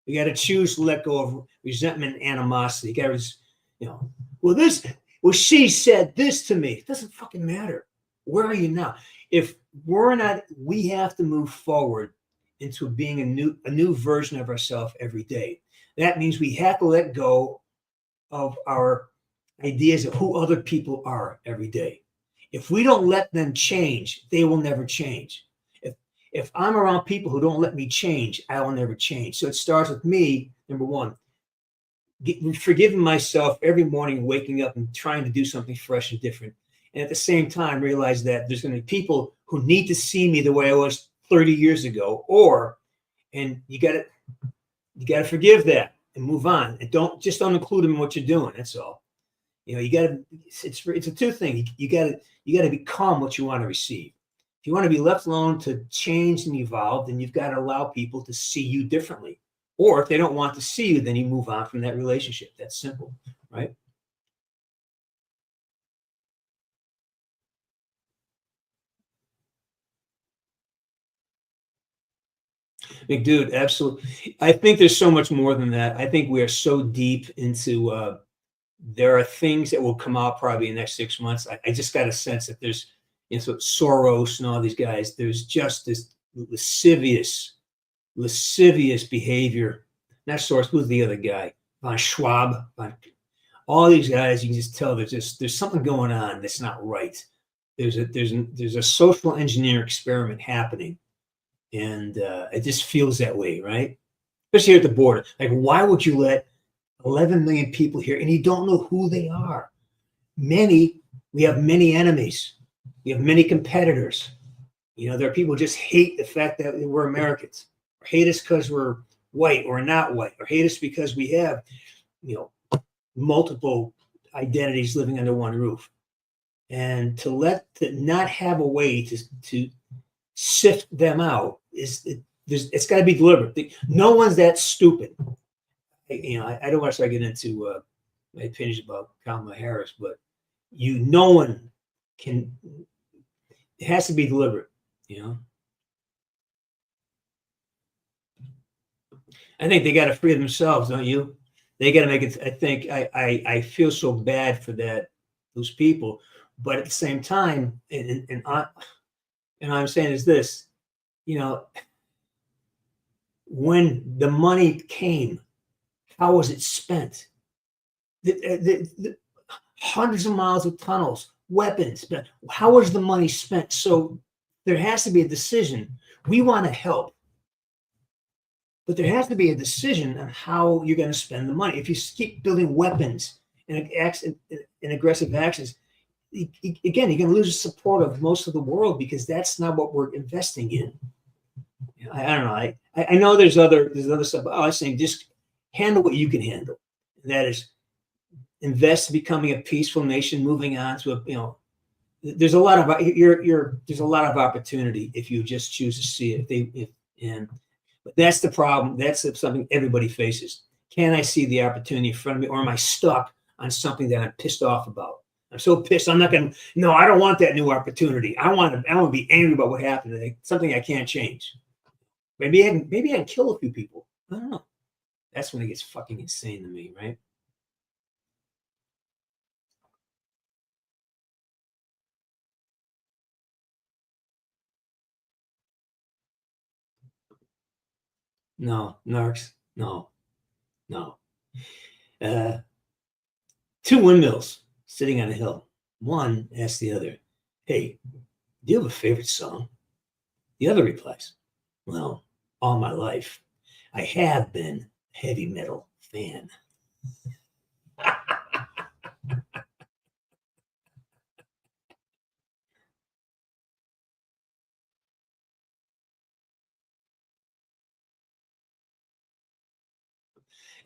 We got to choose to let go of resentment and animosity. You got to, she said this to me. It doesn't fucking matter. Where are you now? If we're not, we have to move forward into being a new version of ourselves every day. That means we have to let go of our ideas of who other people are every day. If we don't let them change, they will never change. If I'm around people who don't let me change, I will never change. So it starts with me, number one, forgiving myself every morning, waking up and trying to do something fresh and different. And at the same time, realize that there's going to be people who need to see me the way I was 30 years ago, and you got to forgive that and move on, and don't include them in what you're doing. That's all. You got to. It's a two thing. You got to become what you want to receive. If you want to be left alone to change and evolve, then you've got to allow people to see you differently. Or if they don't want to see you, then you move on from that relationship. That's simple, right? Big dude, absolutely. I think there's so much more than that. I think we are so deep into. There are things that will come out probably in the next 6 months. I just got a sense that there's, so Soros and all these guys. There's just this lascivious behavior. Not Soros. Who's the other guy? Von Schwab. All these guys. You can just tell there's something going on that's not right. There's a social engineer experiment happening. And it just feels that way, right? Especially here at the border. Like, why would you let 11 million people here and you don't know who they are? We have many enemies. We have many competitors. There are people who just hate the fact that we're Americans, or hate us because we're white or not white, or hate us because we have, multiple identities living under one roof. And to not have a way to sift them out it's got to be deliberate. No one's that stupid. I don't want to start getting into my opinions about Kamala Harris, but no one can. It has to be deliberate. I think they got to free themselves, don't you? They got to make it. I think I feel so bad for those people, but at the same time, and I'm saying is this, when the money came, how was it spent? The hundreds of miles of tunnels, weapons, but how was the money spent? So there has to be a decision. We want to help, but there has to be a decision on how you're going to spend the money. If you keep building weapons and aggressive actions, again, you're going to lose the support of most of the world because that's not what we're investing in. I don't know. I know there's other stuff. But I was saying just handle what you can handle. That is, invest in becoming a peaceful nation, moving on to there's a lot of there's a lot of opportunity if you just choose to see it. But that's the problem. That's something everybody faces. Can I see the opportunity in front of me, or am I stuck on something that I'm pissed off about? I'm so pissed. I'm not going to. No, I don't want that new opportunity. I want to be angry about what happened. Something I can't change. Maybe I can kill a few people. I don't know. That's when it gets fucking insane to me, right? No, narcs. No. Two windmills sitting on a hill. One asks the other, "Hey, do you have a favorite song?" The other replies, "Well, all my life, I have been a heavy metal fan."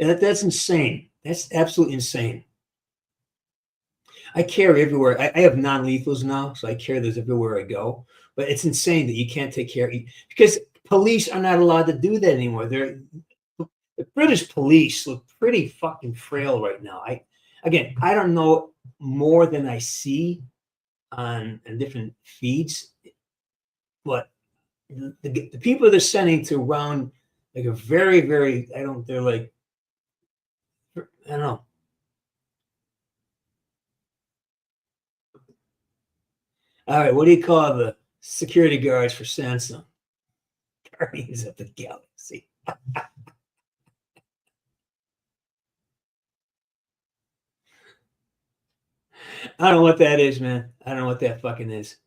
And that's insane. That's absolutely insane. I carry everywhere. I have non-lethals now, so I carry those everywhere I go. But it's insane that you can't take care of because police are not allowed to do that anymore. The British police look pretty fucking frail right now. I don't know more than I see on different feeds, but the people they're sending to round like a very, very, they're like, I don't know. All right, what do you call the security guards for Samsung? Guardians of the Galaxy. I don't know what that is, man. I don't know what that fucking is.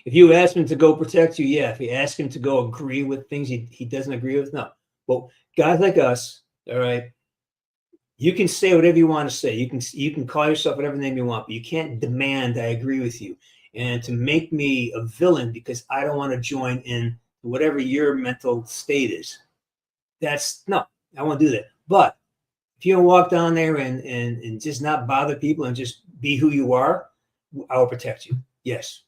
If you ask him to go protect you, yeah. If you ask him to go agree with things he doesn't agree with, no. But guys like us, all right, you can say whatever you want to say. You can call yourself whatever name you want, but you can't demand I agree with you. And to make me a villain because I don't want to join in whatever your mental state is, no, I won't do that. But if you don't walk down there and just not bother people and just be who you are, I will protect you. Yes.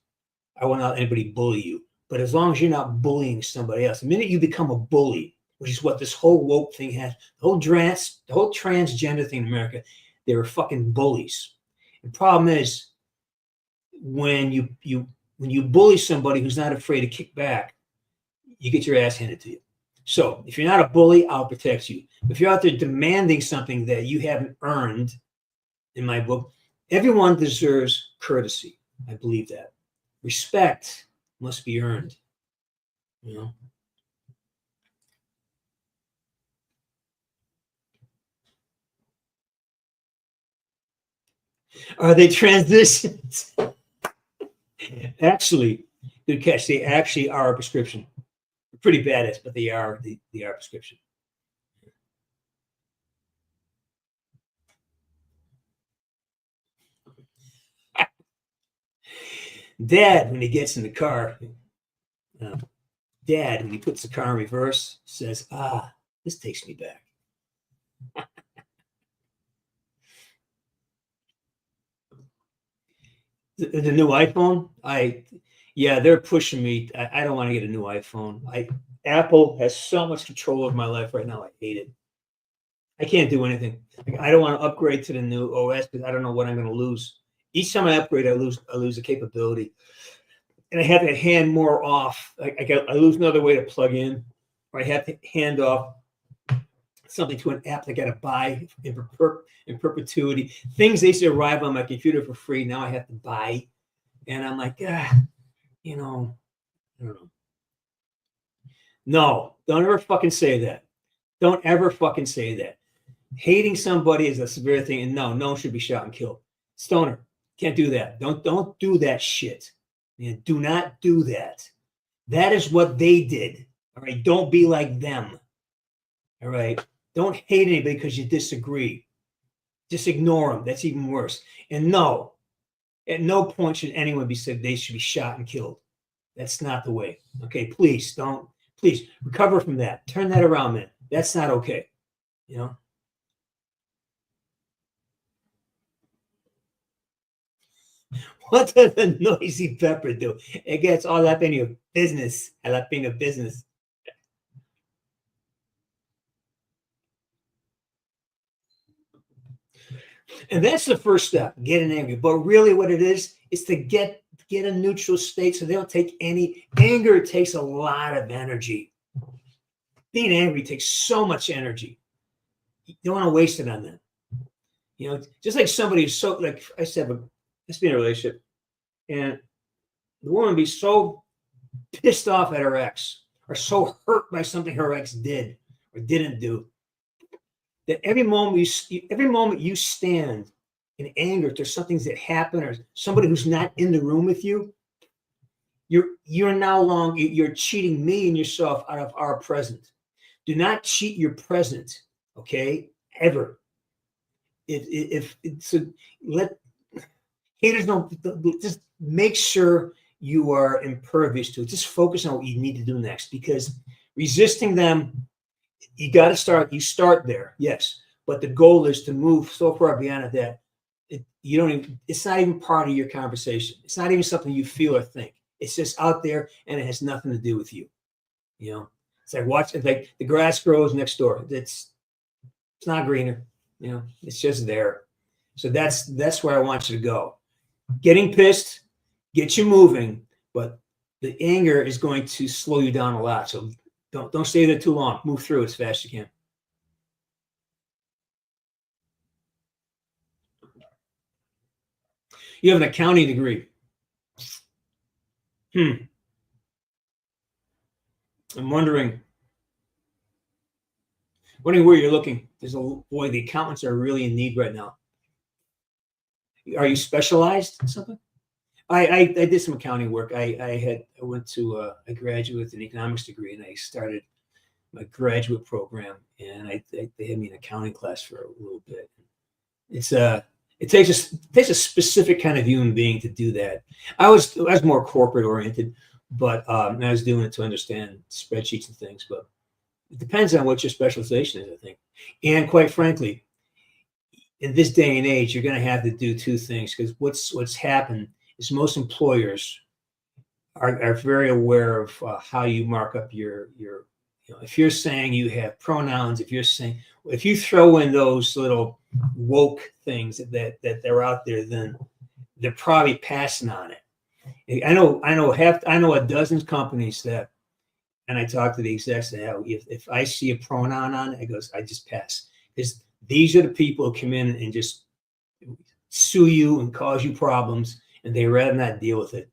I will not let anybody bully you. But as long as you're not bullying somebody else, the minute you become a bully, which is what this whole woke thing has, the whole transgender thing in America, they were fucking bullies. The problem is when you bully somebody who's not afraid to kick back, you get your ass handed to you. So if you're not a bully, I'll protect you. If you're out there demanding something that you haven't earned, in my book, everyone deserves courtesy. I believe that. Respect must be earned. You know? Are they transitions? Actually, good catch. They actually are a prescription. They're pretty badass, but they are a prescription. Dad, when he gets in the car, Dad, when he puts the car in reverse, says, this takes me back. The new iPhone, they're pushing me. I don't want to get a new iPhone. Apple has so much control over my life right now. I hate it. I can't do anything. I don't want to upgrade to the new OS because I don't know what I'm going to lose. Each time I upgrade, I lose a capability, and I have to hand more off. I lose another way to plug in, or I have to hand off something to an app that I got to buy in perpetuity. Things they used to arrive on my computer for free, now I have to buy, and I'm like, I don't know. No, don't ever fucking say that. Don't ever fucking say that. Hating somebody is a severe thing, and no one should be shot and killed. Stoner, can't do that. Don't do that shit. Man, do not do that. That is what they did. All right, don't be like them. All right, don't hate anybody because you disagree. Just ignore them. That's even worse. And no, at no point should anyone be said they should be shot and killed. That's not the way. Okay, please recover from that. Turn that around, man. That's not okay. You know. What does a noisy pepper do? It gets all up in your business. Jalapeno business. And that's the first step, getting angry. But really what it is to get a neutral state so they don't take any anger. It takes a lot of energy. Being angry takes so much energy. You don't want to waste it on them. You know, just like somebody who's so, like I said, let's be in a relationship, and the woman be so pissed off at her ex or so hurt by something her ex did or didn't do that every moment you stand in anger to something that happened or somebody who's not in the room with you, you're cheating me and yourself out of our present. Do not cheat your present, okay? Ever. Let haters don't, just make sure you are impervious to it. Just focus on what you need to do next, because resisting them, you start there, yes, but the goal is to move so far beyond it that it's not even part of your conversation. It's not even something you feel or think. It's just out there and it has nothing to do with you. You know, it's like the grass grows next door. It's not greener, you know, it's just there. So that's where I want you to go. Getting pissed, get you moving, but the anger is going to slow you down a lot. So don't stay there too long. Move through as fast as you can. You have an accounting degree. I'm wondering where you're looking. The accountants are really in need right now. Are you specialized in something? I did some accounting work. I went to I graduated with an economics degree, and I started my graduate program, and they had me in accounting class for a little bit. It takes a specific kind of human being to do that. I was more corporate oriented, but I was doing it to understand spreadsheets and things. But it depends on what your specialization is, I think. And quite frankly, in this day and age, you're going to have to do two things, because what's happened is most employers are very aware of how you mark up your if you're saying you have pronouns, if you throw in those little woke things that they're out there, then they're probably passing on it. I know a dozen companies that, and I talk to the execs, and if I see a pronoun on it, I just pass, because these are the people who come in and just sue you and cause you problems, and they rather not deal with it.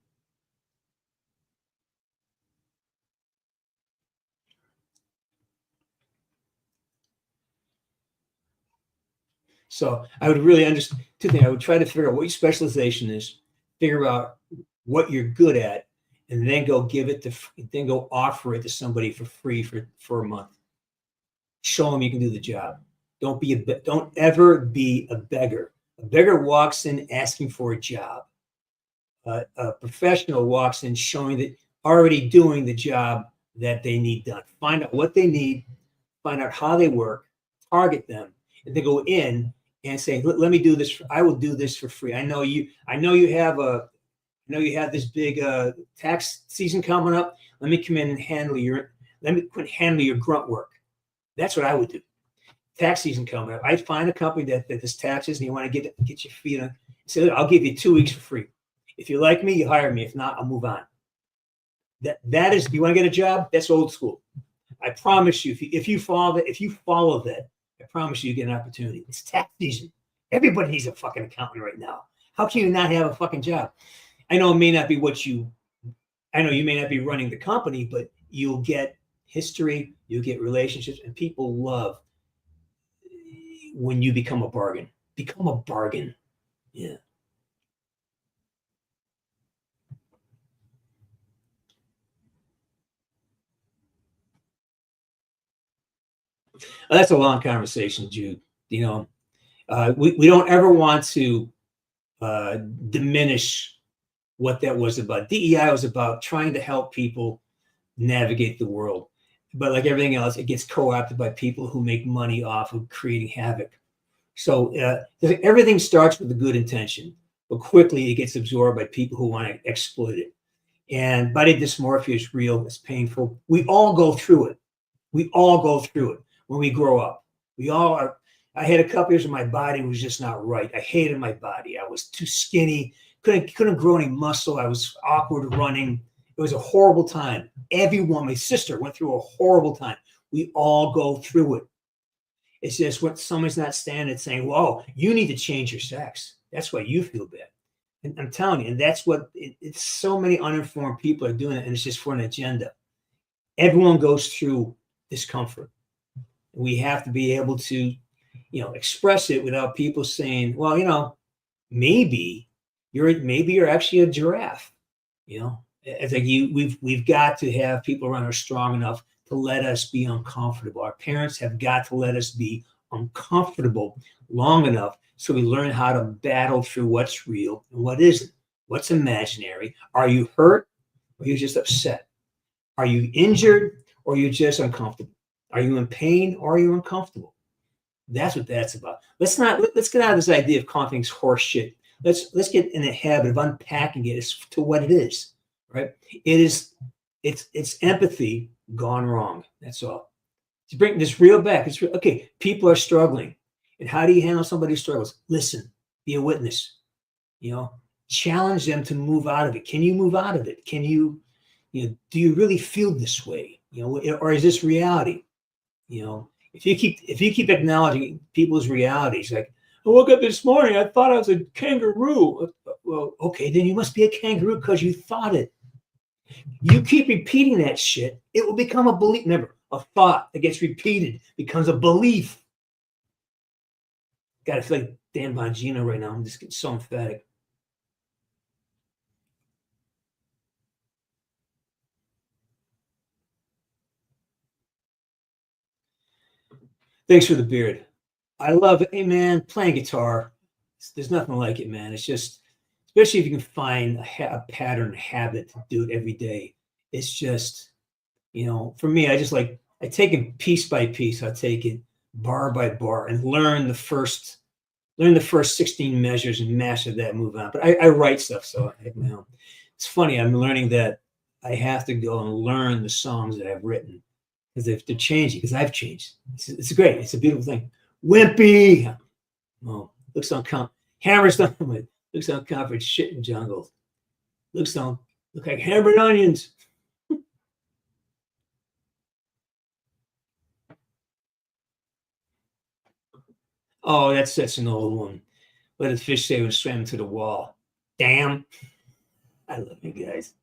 So I would really understand two things. I would try to figure out what your specialization is, figure out what you're good at, and then go offer it to somebody for free for a month. Show them you can do the job. Don't ever be a beggar. A beggar walks in asking for a job. A professional walks in showing that already doing the job that they need done. Find out what they need, find out how they work, target them, and then go in and say, let me do this. I will do this for free. I know you have this big tax season coming up. Let me come in and handle your grunt work. That's what I would do. Tax season coming up. I'd find a company that does taxes, and you want to get your feet on. Say, I'll give you 2 weeks for free. If you like me, you hire me. If not, I'll move on. That is, you want to get a job? That's old school. I promise you, if you follow that, I promise you get an opportunity. It's tax season. Everybody needs a fucking accountant right now. How can you not have a fucking job? I know it may not be I know you may not be running the company, but you'll get history, you'll get relationships, and people love when you become a bargain. Become a bargain. Yeah. That's a long conversation, Jude. We don't ever want to diminish what that was about. DEI was about trying to help people navigate the world. But like everything else, it gets co-opted by people who make money off of creating havoc. So everything starts with a good intention, but quickly it gets absorbed by people who want to exploit it. And body dysmorphia is real. It's painful. We all go through it. When we grow up. We all are. I had a couple years where my body was just not right. I hated my body. I was too skinny, couldn't grow any muscle. I was awkward running. It was a horrible time. Everyone, my sister went through a horrible time. We all go through it. It's just when somebody's not standing saying, whoa, you need to change your sex. That's why you feel bad. And I'm telling you, and that's what it's so many uninformed people are doing it, and it's just for an agenda. Everyone goes through discomfort. We have to be able to, express it without people saying, well, maybe you're actually a giraffe. It's like we've got to have people around who are strong enough to let us be uncomfortable. Our parents have got to let us be uncomfortable long enough so we learn how to battle through what's real and what isn't, what's imaginary. Are you hurt or are you just upset? Are you injured or are you just uncomfortable? Are you in pain or are you uncomfortable? That's what that's about. Let's get out of this idea of calling things horse shit. Let's get in the habit of unpacking it as to what it is, right? It's empathy gone wrong. That's all. To bring this real back, it's real. Okay, people are struggling. And how do you handle somebody who struggles? Listen, be a witness, challenge them to move out of it. Can you move out of it? Can you, do you really feel this way? Or is this reality? If you keep acknowledging people's realities, like, I woke up this morning, I thought I was a kangaroo. Well, okay, then you must be a kangaroo because you thought it. You keep repeating that shit, it will become a belief. Remember, a thought that gets repeated becomes a belief. God, I feel like Dan Bongino right now. I'm just getting so emphatic. Thanks for the beard. I love it. Hey, man, playing guitar, there's nothing like it, man. It's just, especially if you can find a pattern, habit to do it every day. It's just, for me, I take it piece by piece. I take it bar by bar and learn the first 16 measures and master that, move on. But I write stuff, so I have my own. It's funny, I'm learning that I have to go and learn the songs that I've written because they're changing, because I've changed. It's great. It's a beautiful thing. Wimpy. Oh, looks uncomfortable. Hammers on with. Looks uncomfortable. Shit in jungles. Look like hammered onions. Oh, that's an old one. What did the fish say when it swam into the wall? Damn. I love you guys.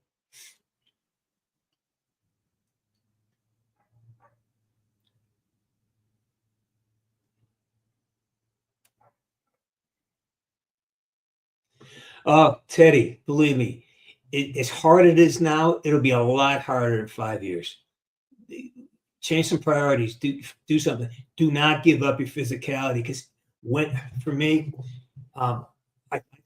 Oh, Teddy, believe me, as hard as it is now, it'll be a lot harder in 5 years. Change some priorities. Do something. Do not give up your physicality, because for me, I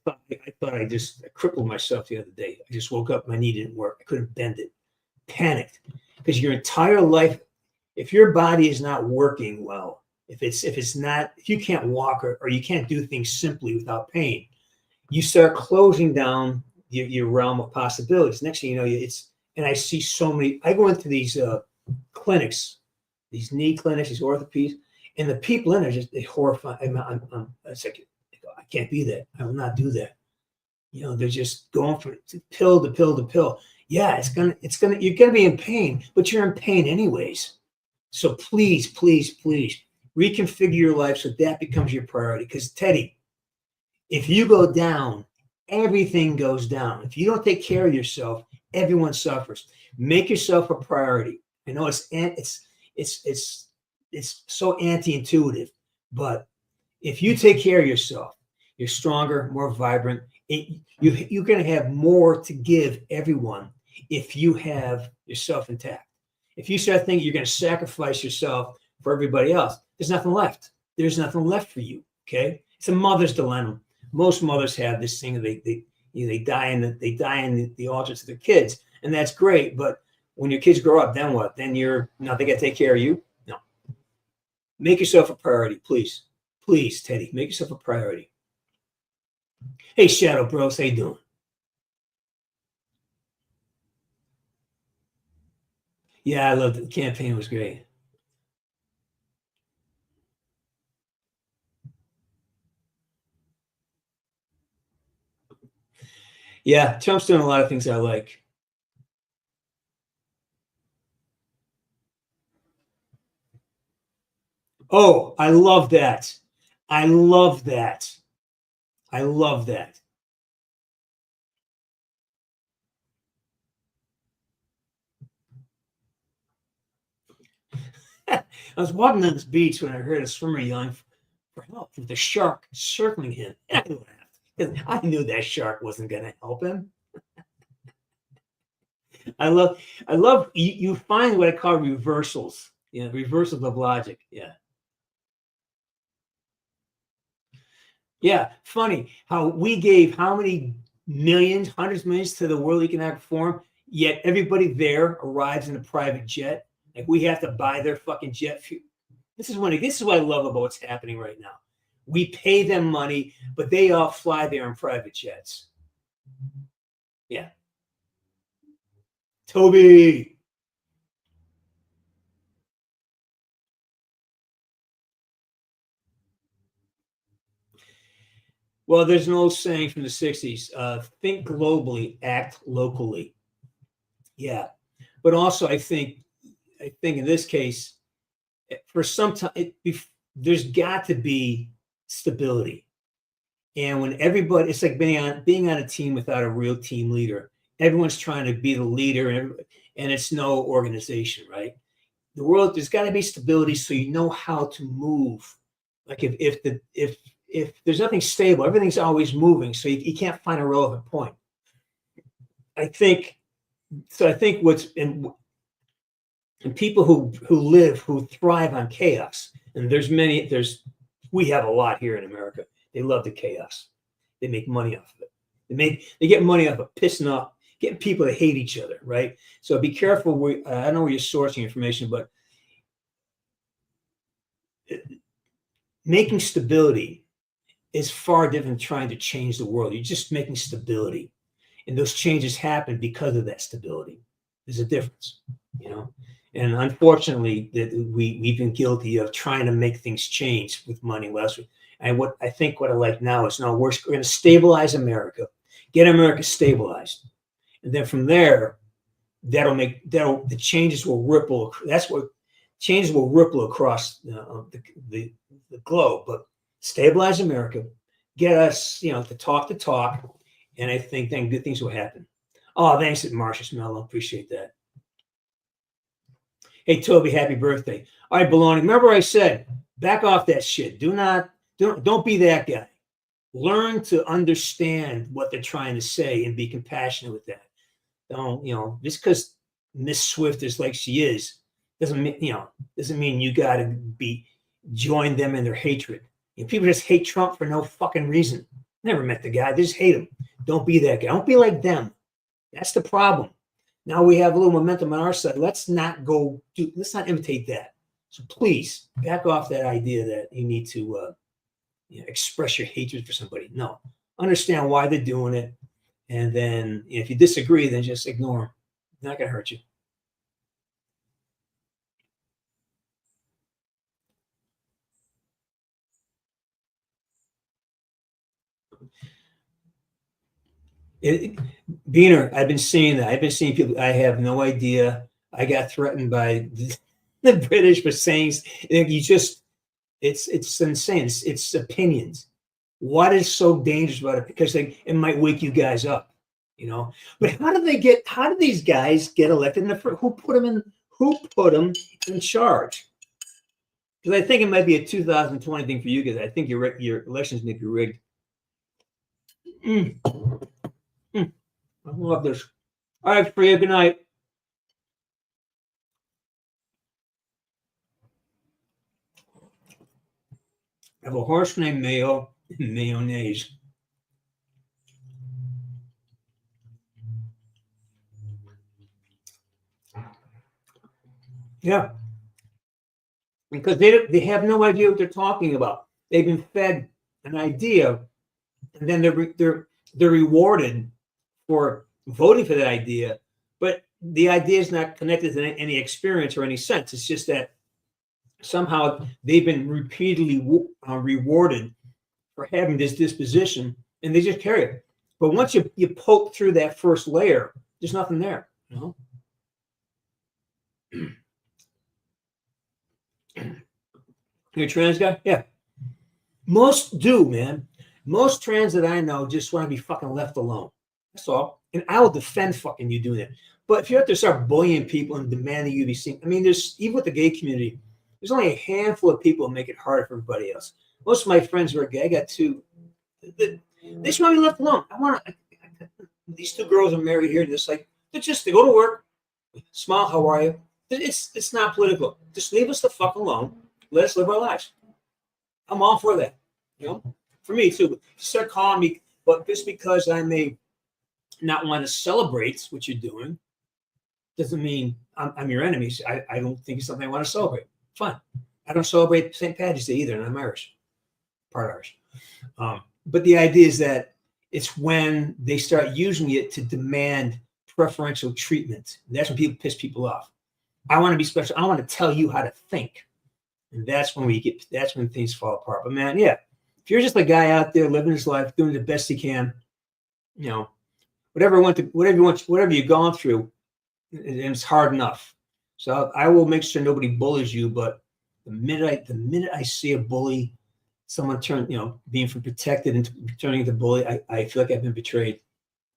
thought I just crippled myself the other day. I just woke up, my knee didn't work. I couldn't bend it. Panicked, because your entire life, if your body is not working well, if you can't walk or you can't do things simply without pain, you start closing down your realm of possibilities. Next thing you know, and I see so many. I go into these clinics, these knee clinics, these orthopedics, and the people in there they horrify. It's like, I can't be that. I will not do that. They're just going from pill to pill to pill. Yeah, you're gonna be in pain, but you're in pain anyways. So please, please, please reconfigure your life so that becomes your priority. Because Teddy, if you go down, everything goes down. If you don't take care of yourself, everyone suffers. Make yourself a priority. I know it's so anti-intuitive, but if you take care of yourself, you're stronger, more vibrant. You're going to have more to give everyone if you have yourself intact. If you start thinking you're going to sacrifice yourself for everybody else, there's nothing left. There's nothing left for you. Okay, it's a mother's dilemma. Most mothers have this thing. They die in the altar to their kids, and that's great. But when your kids grow up, then what? Then they got to take care of you. No, make yourself a priority, please, please, Teddy. Make yourself a priority. Hey, Shadow Bros, how you doing? Yeah, I loved it. The campaign was great. Yeah, Trump's doing a lot of things I like. Oh, I love that. I love that. I love that. I was walking on this beach when I heard a swimmer yelling for help with the shark circling him. And I laughed because I knew that shark wasn't going to help him. I love you find what I call reversals. Reversals of logic. Yeah. Yeah, funny how we gave how many millions, hundreds of millions to the World Economic Forum, yet everybody there arrives in a private jet. Like we have to buy their fucking jet fuel. This is what I love about what's happening right now. We pay them money, but they all fly there in private jets. Yeah. Toby. Well, there's an old saying from the 60s, think globally, act locally. Yeah. But also I think in this case, for some time, there's got to be stability. And when everybody, it's like being on a team without a real team leader. Everyone's trying to be the leader, and it's no organization, right? The world, there's got to be stability so you know how to move. Like if there's nothing stable, everything's always moving, so you can't find a relevant point. I think what's and people who thrive on chaos, And we have a lot here in America. They love the chaos. They make money off of it. They get money off of pissing off, getting people to hate each other, right? So be careful. I don't know where you're sourcing information, but making stability is far different than trying to change the world. You're just making stability. And those changes happen because of that stability. There's a difference, you know? And unfortunately, that we've been guilty of trying to make things change with money less. And what I like now is, no, we're going to stabilize America, get America stabilized. And then from there, the changes will ripple. That's what changes will ripple across the globe. But stabilize America, get us, to talk the talk. And I think then good things will happen. Oh, thanks, Marcius Mello. Appreciate that. Hey, Toby, happy birthday. All right, Baloney. Remember I said, back off that shit. Don't be that guy. Learn to understand what they're trying to say and be compassionate with that. Don't, just because Miss Swift is like she is, doesn't mean you got to join them in their hatred. People just hate Trump for no fucking reason. Never met the guy. They just hate him. Don't be that guy. Don't be like them. That's the problem. Now we have a little momentum on our side. Let's not imitate that. So please back off that idea that you need to express your hatred for somebody. No, understand why they're doing it. And then if you disagree, then just ignore them. It's not going to hurt you. Beaner, I've been seeing that. I've been seeing people. I have no idea. I got threatened by the British for saying it's insane. It's opinions. What is so dangerous about it? Because it might wake you guys up, But how do these guys get elected? Who put them in charge? Because I think it might be a 2020 thing for you guys. I think your elections may be rigged. I love this. All right, Freya, good night. I have a horse named Mayo and mayonnaise. Yeah. Because they have no idea what they're talking about. They've been fed an idea, and then they're rewarded for voting for that idea, but the idea is not connected to any experience or any sense. It's just that somehow they've been repeatedly rewarded for having this disposition, and they just carry it. But once you poke through that first layer, there's nothing there. You're a trans guy? Yeah. Most do, man. Most trans that I know just want to be fucking left alone. That's all. And I will defend fucking you doing it. But if you have to start bullying people and demanding you be seen, there's, even with the gay community, there's only a handful of people who make it hard for everybody else. Most of my friends who are gay, I got two. They just want to be left alone. These two girls are married here. They go to work, smile, how are you? It's not political. Just leave us the fuck alone. Let us live our lives. I'm all for that. For me too. Start calling me, but just because I may not want to celebrate what you're doing doesn't mean I'm your enemy. I don't think it's something I want to celebrate. Fine. I don't celebrate St. Patrick's Day either, and I'm Irish, part Irish. But the idea is that it's when they start using it to demand preferential treatment. That's when people piss people off. I want to be special. I want to tell you how to think. And that's when things fall apart. But man, yeah, if you're just a guy out there living his life, doing the best he can, whatever you've gone through, and it's hard enough. So I will make sure nobody bullies you. But the minute I see a bully, someone being from protected and turning into bully, I feel like I've been betrayed.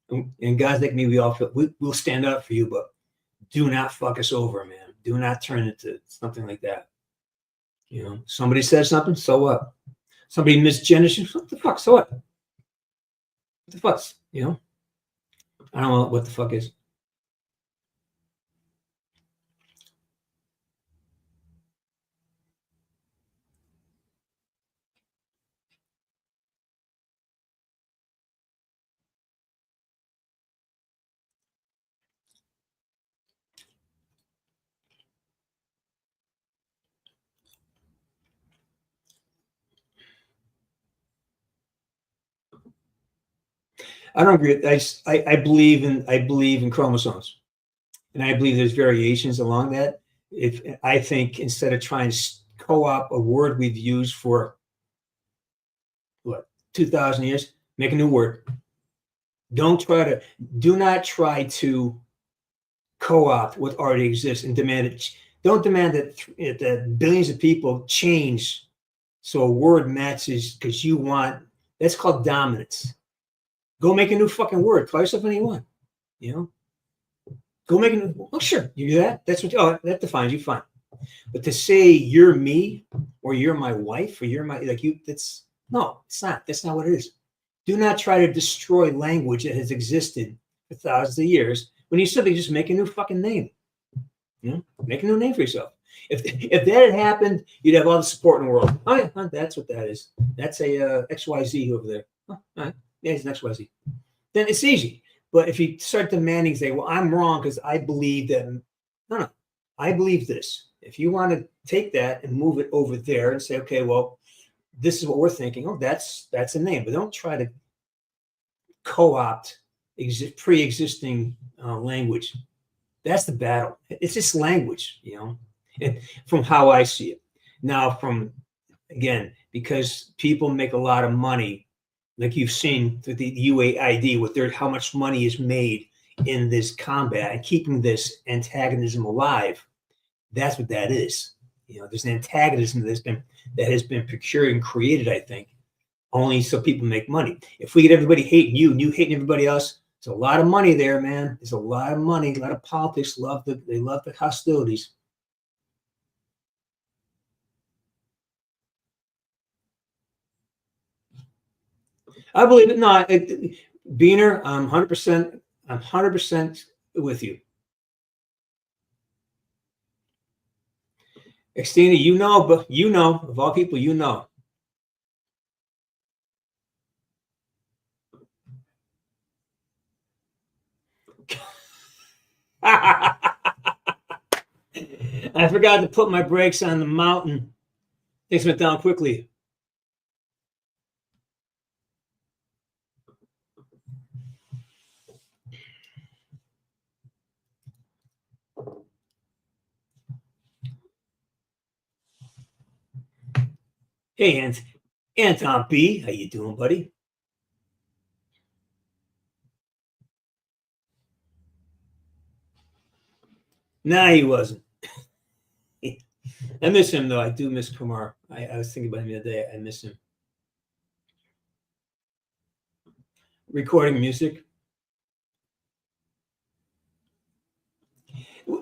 And guys like me, we'll stand up for you, but do not fuck us over, man. Do not turn into something like that. Somebody says something, so what? Somebody misgenders you, what the fuck? So what? What the fuck's, I don't know what the fuck is. I don't agree. I believe in chromosomes, and I believe there's variations along that. If I think instead of trying to co-opt a word we've used for what 2,000 years, make a new word. Do not try to co-opt what already exists and demand it. Don't demand that billions of people change so a word matches because you want. That's called dominance. Go make a new fucking word. Call yourself anything you want. You know. Go make a new. Oh, sure, you do that. That's what. Oh, that defines you. Fine. But to say you're me or you're my wife or you're my like you. That's no. It's not. That's not what it is. Do not try to destroy language that has existed for thousands of years when you simply just make a new fucking name. You know, make a new name for yourself. If that had happened, you'd have all the support in the world. Oh yeah, that's what that is. That's a XYZ over there. Oh, all right. Yeah, it's an XYZ. Then it's easy. But if you start demanding, say, well, I'm wrong because I believe that. No, I believe this. If you want to take that and move it over there and say, okay, well, this is what we're thinking. Oh, that's a name. But don't try to co-opt pre-existing language. That's the battle. It's just language, you know, and from how I see it. Now, again, because people make a lot of money, like you've seen through the UAID, with how much money is made in this combat and keeping this antagonism alive. That's what that is. You know, there's an antagonism that has been procured and created, I think, only so people make money. If we get everybody hating you and you hating everybody else, there's a lot of money there, man. There's a lot of money. A lot of politics they love the hostilities. I believe it. No, Beaner, I'm 100%. I'm 100% with you. Extina, but of all people, you know. I forgot to put my brakes on the mountain. Things went down quickly. Hey, Anton B, how you doing, buddy? Nah, he wasn't. I miss him, though. I do miss Kumar. I was thinking about him the other day. I miss him. Recording music.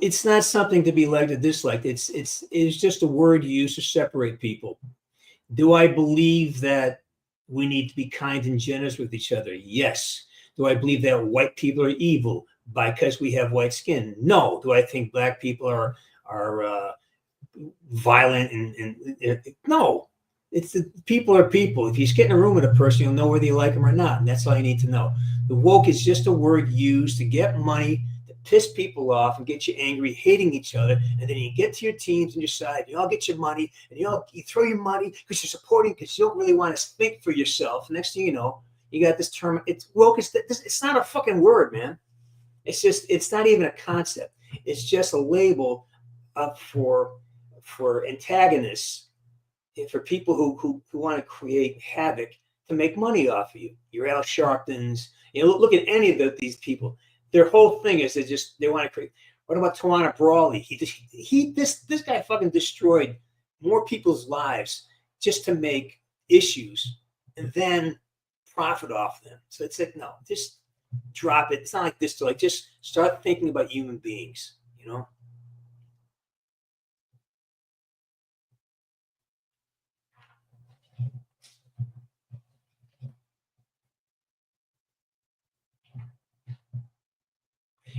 It's not something to be liked or disliked. It's just a word used to separate people. Do I believe that we need to be kind and generous with each other? Yes. Do I believe that white people are evil because we have white skin? No. Do I think black people are violent and no? It's people are people. If you get in a room with a person, you'll know whether you like them or not, and that's all you need to know. The woke is just a word used to get money, to piss people off and get you angry, hating each other, and then you get to your teams and your side, you all get your money, and you throw your money because you're supporting, because you don't really want to think for yourself. Next thing you know, you got this term. It's woke. It's not a fucking word, man. It's not even a concept. It's just a label up for antagonists, for people who want to create havoc to make money off of you. Your Al Sharptons. Look at any of these people. Their whole thing is they want to create. What about Tawana Brawley? This guy fucking destroyed more people's lives just to make issues and then profit off them. So it's like, no, just drop it. It's not like this. Like, just start thinking about human beings. You know.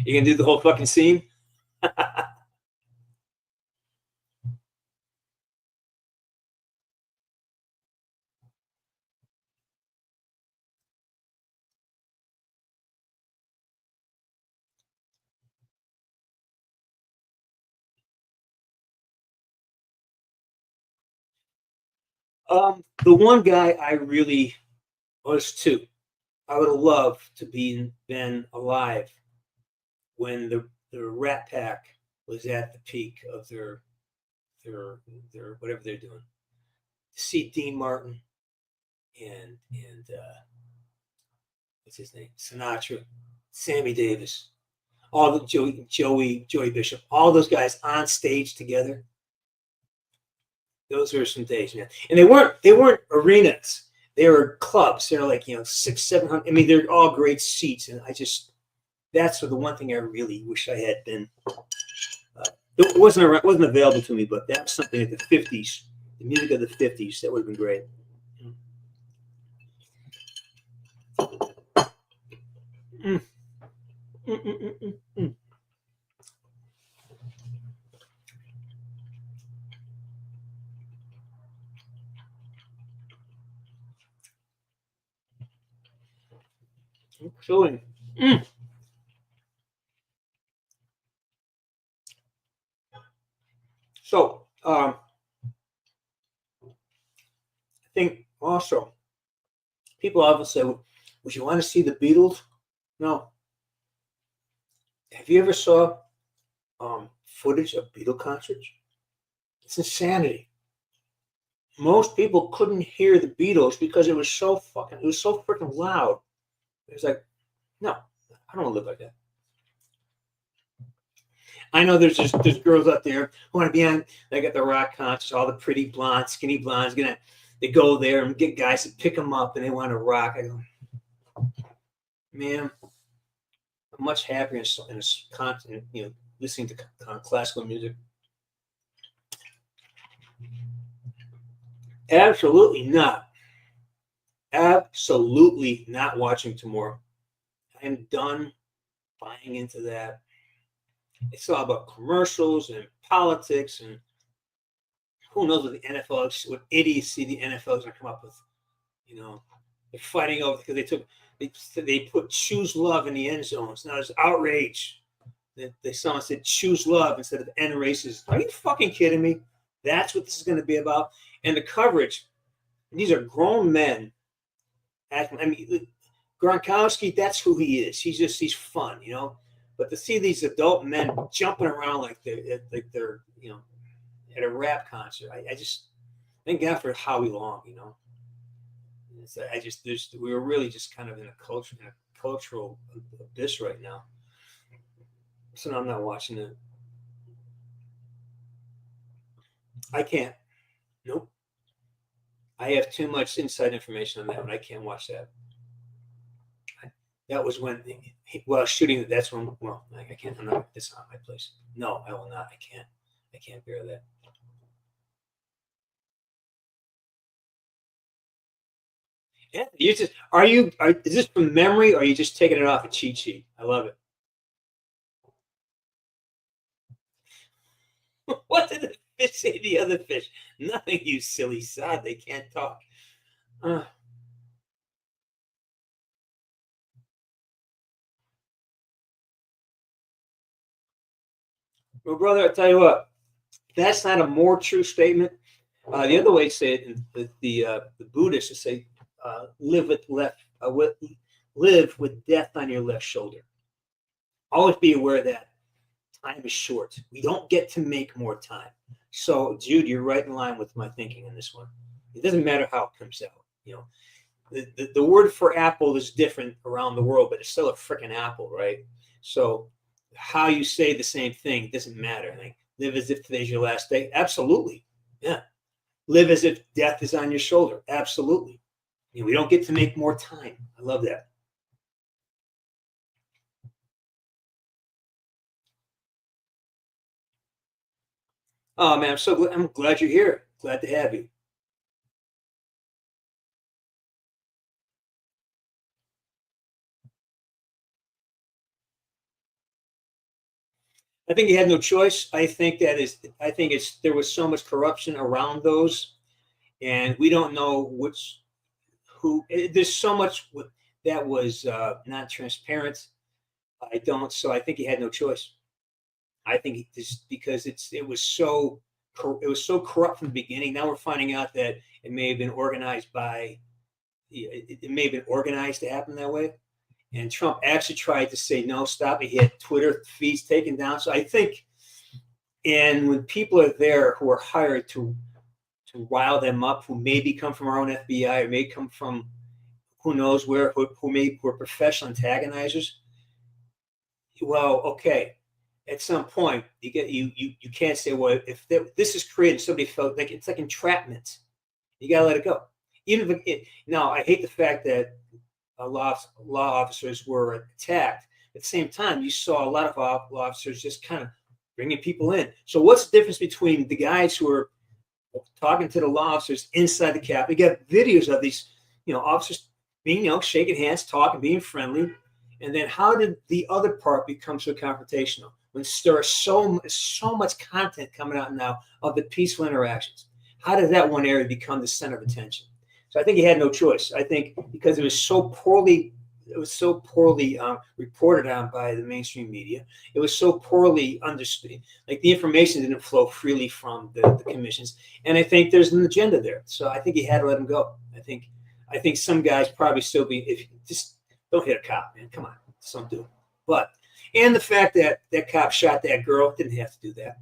You gonna do the whole fucking scene? The one guy I really was two. I would have loved to been alive when the Rat Pack was at the peak of their whatever they're doing. To see Dean Martin and what's his name? Sinatra, Sammy Davis, all the Joey Bishop, all those guys on stage together. Those were some days, man. And they weren't arenas. They were clubs. They're like, 600, 700. I mean, they're all great seats. And that's the one thing I really wish I had been. It wasn't available to me, but that was something at the 50s, the music of the 50s. That would have been great. Chilling. So, I think also people often say, would you want to see the Beatles? No. Have you ever saw footage of Beatle concerts? It's insanity. Most people couldn't hear the Beatles because it was so freaking loud. It was like, no, I don't want to live like that. I know there's girls out there who want to be on. They got the rock concerts, all the pretty blondes, skinny blondes. They go there and get guys to pick them up, and they want to rock. I go, man, I'm much happier in a concert, listening to classical music. Absolutely not. Absolutely not watching tomorrow. I'm done buying into that. It's all about commercials and politics, and who knows what the NFL, what idiocy the NFL is going to come up with. They're fighting over because they put choose love in the end zones. Now there's outrage that someone said choose love instead of end races. Are you fucking kidding me? That's what this is going to be about. And the coverage, these are grown men. Gronkowski, that's who he is. He's fun, But to see these adult men jumping around like they're at a rap concert, I just thank God for Howie Long, we were really just kind of in a cultural abyss right now. So now I'm not watching it. I can't. Nope. I have too much inside information on that one. I can't watch that. That was when, shooting. That's when. Well, I can't. I'm not. It's not my place. No, I will not. I can't. I can't bear that. Yeah, is this from memory, or are you just taking it off a cheat sheet? I love it. What did the fish say to the other fish? Nothing, you silly sod. They can't talk. Well, brother, I tell you what, that's not a more true statement. The other way to say it, the Buddhists say, live with death on your left shoulder. Always be aware that time is short. We don't get to make more time. So, Jude, you're right in line with my thinking on this one. It doesn't matter how it comes out. The word for apple is different around the world, but it's still a freaking apple, right? So how you say the same thing doesn't matter. Like, live as if today's your last day. Absolutely. Yeah. Live as if death is on your shoulder. Absolutely. We don't get to make more time. I love that. Oh, man, I'm glad you're here. Glad to have you. I think he had no choice. I think there was so much corruption around those, and we don't know there's so much that was not transparent. So I think he had no choice. I think because it was so corrupt from the beginning. Now we're finding out that it may have been organized by it may have been organized to happen that way. And Trump actually tried to say, no, stop it. He had Twitter feeds taken down. So I think, and when people are there who are hired to rile them up, who maybe come from our own FBI or may come from who knows where, who are professional antagonizers, well, okay. At some point, you can't say, well, if this is created, somebody felt like it's like entrapment. You got to let it go. Even if now, I hate the fact that law officers were attacked. At the same time, you saw a lot of law officers just kind of bringing people in. So what's the difference between the guys who are talking to the law officers inside the Capitol? You got videos of these, officers being, shaking hands, talking, being friendly. And then how did the other part become so confrontational? When there is so much content coming out now of the peaceful interactions, how did that one area become the center of attention? So I think he had no choice. I think because it was so poorly reported on by the mainstream media. It was so poorly understood. Like the information didn't flow freely from the commissions. And I think there's an agenda there. So I think he had to let him go. I think some guys probably still be, if you just don't hit a cop, man. Come on, some do. But, and the fact that that cop shot that girl, didn't have to do that.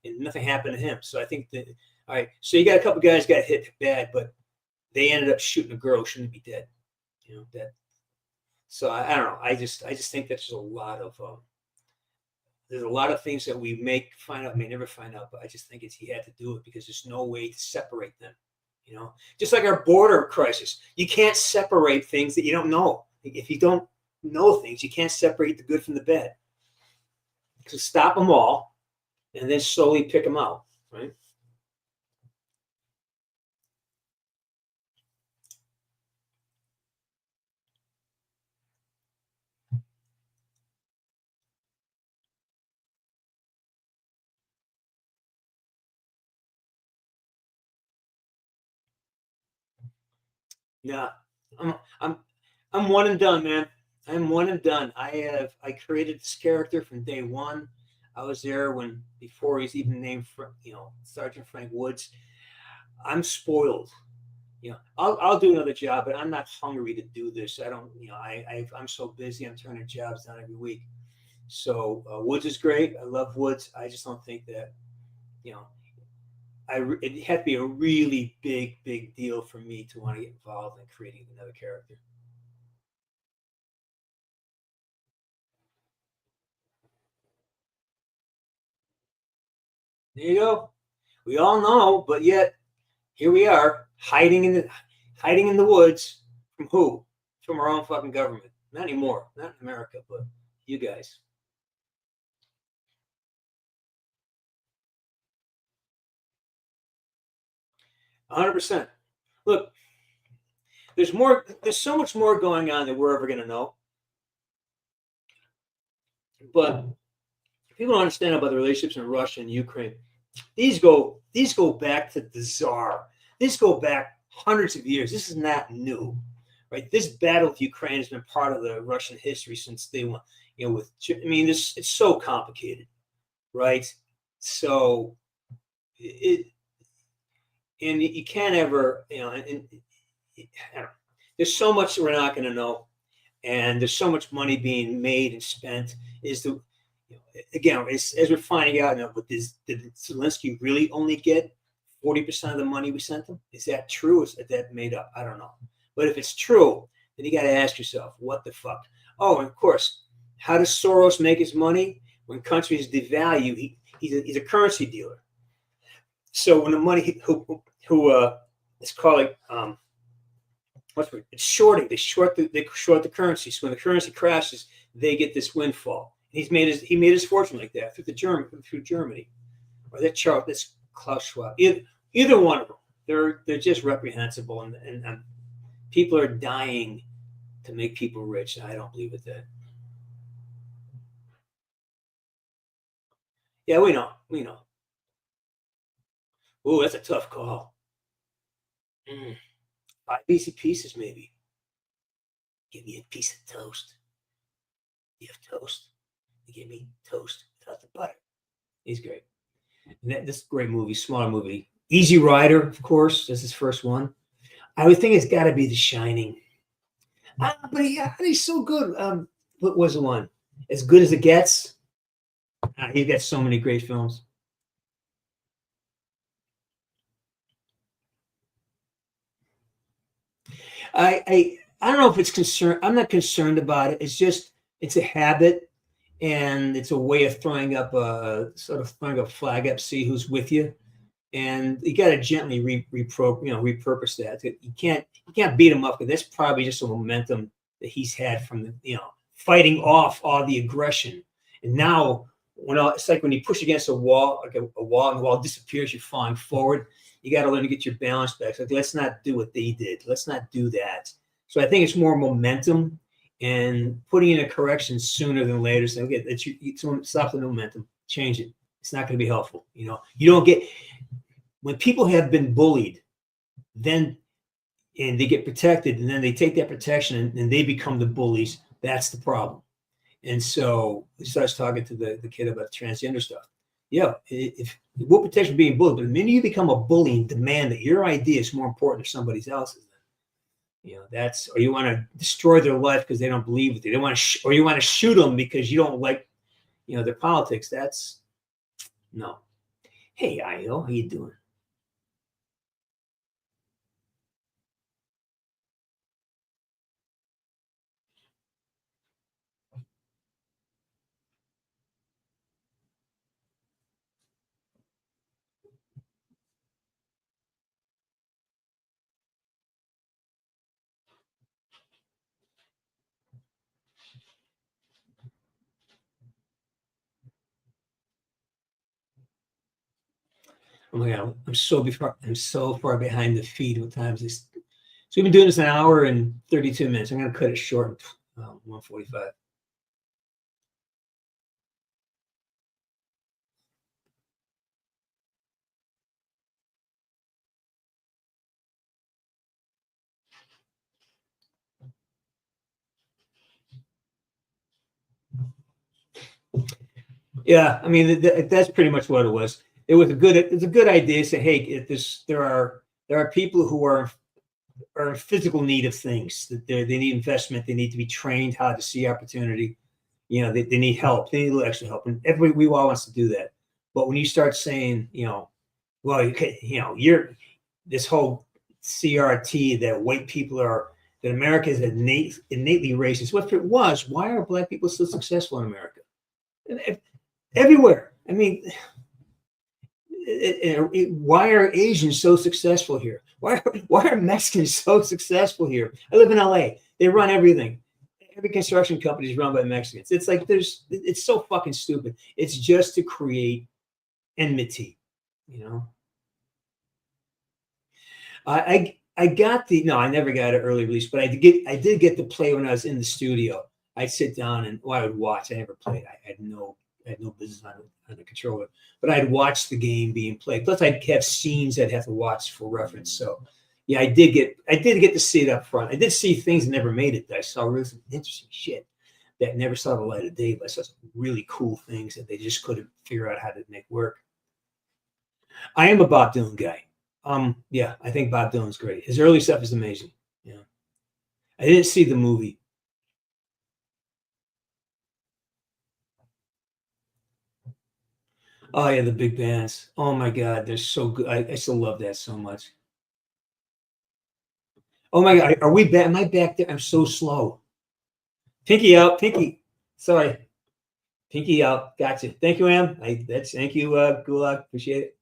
And nothing happened to him. So I think that, all right, so you got a couple guys got hit bad, but they ended up shooting a girl who shouldn't be dead. That. So I don't know. I just think that there's a lot of things that we may find out, may never find out. But I just think he had to do it because there's no way to separate them. Just like our border crisis, you can't separate things that you don't know. If you don't know things, you can't separate the good from the bad. So stop them all, and then slowly pick them out. Right. Yeah, I'm one and done, man. I'm one and done. I created this character from day one. I was there before he's even named, Sergeant Frank Woods. I'm spoiled. I'll do another job, but I'm not hungry to do this. I don't, I'm so busy. I'm turning jobs down every week. So Woods is great. I love Woods. I just don't think that, it had to be a really big deal for me to want to get involved in creating another character. There you go. We all know, but yet here we are hiding in the woods from who? From our own fucking government. Not anymore. Not in America, but you guys. %. Look, there's so much more going on than we're ever going to know. But people don't understand about the relationships in Russia and Ukraine. These go back to the Tsar. These go back hundreds of years. This is not new, right? This battle with Ukraine has been part of the Russian history since they went, it's so complicated, right? So and you can't ever, there's so much we're not going to know, and there's so much money being made and spent. Again, as we're finding out now, did Zelensky really only get 40% of the money we sent him? Is that true? Or is that made up? I don't know. But if it's true, then you got to ask yourself, what the fuck? Oh, and of course, how does Soros make his money? When countries devalue, he's a currency dealer. So when the money, it's called it's shorting. They short the currency. So when the currency crashes, they get this windfall. He made his fortune like that through Germany, or that's Klaus Schwab. Either one of them, they're just reprehensible, and people are dying to make people rich. I don't believe it. That. Yeah, we know. Oh, that's a tough call. 5 easy pieces, maybe. Give me a piece of toast. You have toast? You give me toast without the butter. He's great. And this is a great movie, smaller movie. Easy Rider, of course. That's his first one. I would think it's got to be The Shining. But he's so good. What was the one? As Good as It Gets. He's got so many great films. I don't know if it's concerned. I'm not concerned about it. It's just it's a habit, and it's a way of throwing up a sort of throwing a flag up, see who's with you, and you got to gently repurpose that. You can't beat him up, because that's probably just a momentum that he's had from the fighting off all the aggression, and now it's like when you push against a wall, like a wall, and the wall disappears, you're falling forward. You got to learn to get your balance back. So let's not do what they did. Let's not do that. So I think it's more momentum and putting in a correction sooner than later. So okay, stop the momentum, change it. It's not going to be helpful. You don't get when people have been bullied, then and they get protected, and then they take that protection and they become the bullies. That's the problem. And so he starts talking to the kid about transgender stuff. Yeah, if will protection being bullied, but the minute you become a bully and demand that your idea is more important than somebody else's, that's, or you want to destroy their life because they don't believe with you. They want to, or you want to shoot them because you don't like, their politics. That's no. Hey, Io, how you doing? Oh my God, I'm so far behind the feed. What time is this? So we've been doing this an hour and 32 minutes. I'm going to cut it short. 1:45. Yeah, I mean that's pretty much what it was. It's a good idea to say, hey, there are people who are in physical need of things, that they need investment, they need to be trained how to see opportunity. They need help. They need extra help, and everybody we all wants to do that. But when you start saying, well, you're this whole CRT that white people that America is innately racist. Well, if it was, why are black people so successful in America? Everywhere. I mean, why are Asians so successful here? Why are Mexicans so successful here? I live in LA. They run everything. Every construction company is run by Mexicans. It's like it's so fucking stupid. It's just to create enmity, I got I never got an early release, but I did get to play when I was in the studio. I'd sit down and I would watch. I never played. I had no business on the controller, but I'd watch the game being played. Plus, I'd have scenes I'd have to watch for reference. So, yeah, I did get to see it up front. I did see things that never made it. That I saw really interesting shit that never saw the light of day. But I saw some really cool things that they just couldn't figure out how to make work. I am a Bob Dylan guy. Yeah, I think Bob Dylan's great. His early stuff is amazing. Yeah, I didn't see the movie. Oh yeah, the big bands. Oh my God, they're so good. I still love that so much. Oh my God, are we back? Am I back there? I'm so slow. Pinky out, Pinky. Sorry, Pinky out. Gotcha. Thank you, Em. Thank you, Gulag. Appreciate it.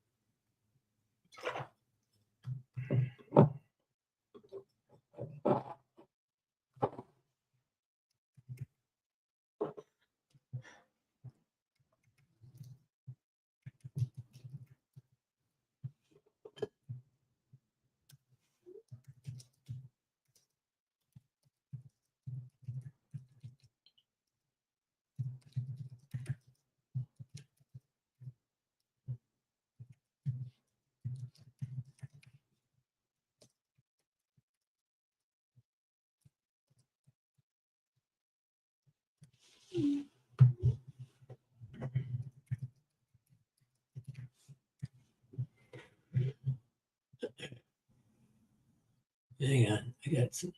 Hang on, I got some.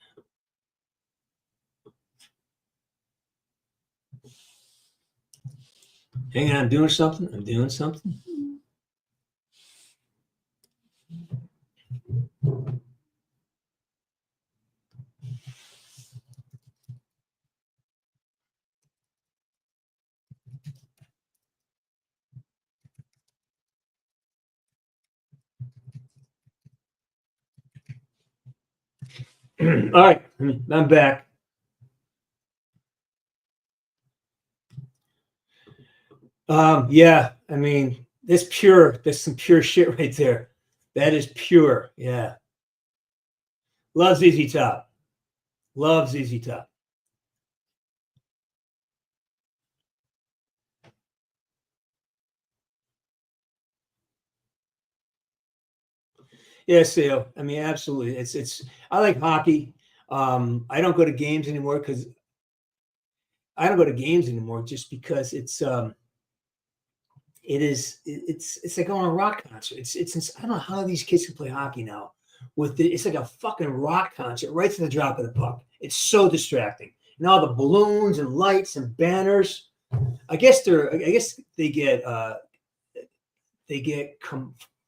Hang on, I'm doing something. All right, I'm back. Yeah, I mean, there's some pure shit right there. That is pure. Yeah. Love ZZ Top. Love ZZ Top. Yeah, so I mean, absolutely. It's I like hockey. I don't go to games anymore just because it's like going to a rock concert. It's I don't know how these kids can play hockey now. It's like a fucking rock concert right to the drop of the puck. It's so distracting. And all the balloons and lights and banners. I guess they get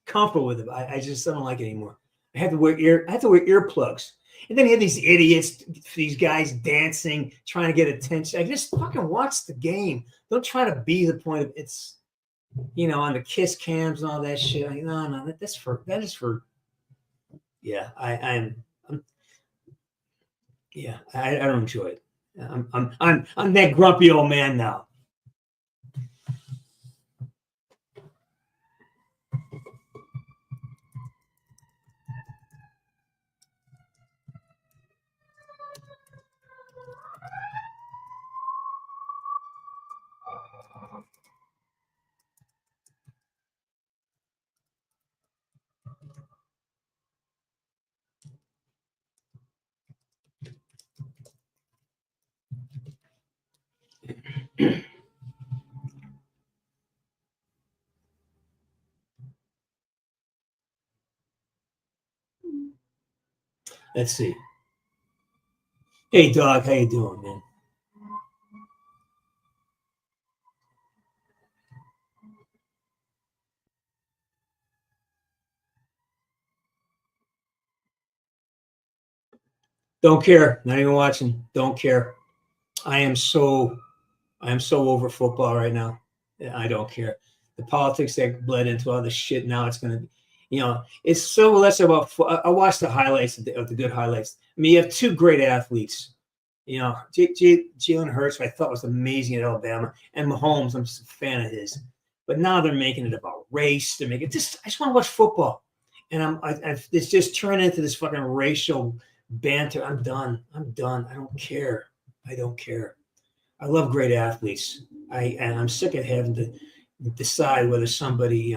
comfortable with it. I just don't like it anymore. I have to wear earplugs. And then you have these idiots, these guys dancing, trying to get attention. I just fucking watch the game. Don't try to be the point of it's, on the kiss cams and all that shit. No, that is for. Yeah, I don't enjoy it. I'm that grumpy old man now. Let's see. Hey, dog, how you doing, man? Don't care. Not even watching. Don't care. I am so over football right now. I don't care. The politics that bled into all this shit. Now it's going to, it's so less about. I watched the highlights of the good highlights. I mean, you have two great athletes. Jalen Hurts, I thought was amazing at Alabama, and Mahomes, I'm just a fan of his. But now they're making it about race. They're making just. I just want to watch football, and it's just turned into this fucking racial banter. I'm done. I don't care. I love great athletes. And I'm sick of having to decide whether somebody,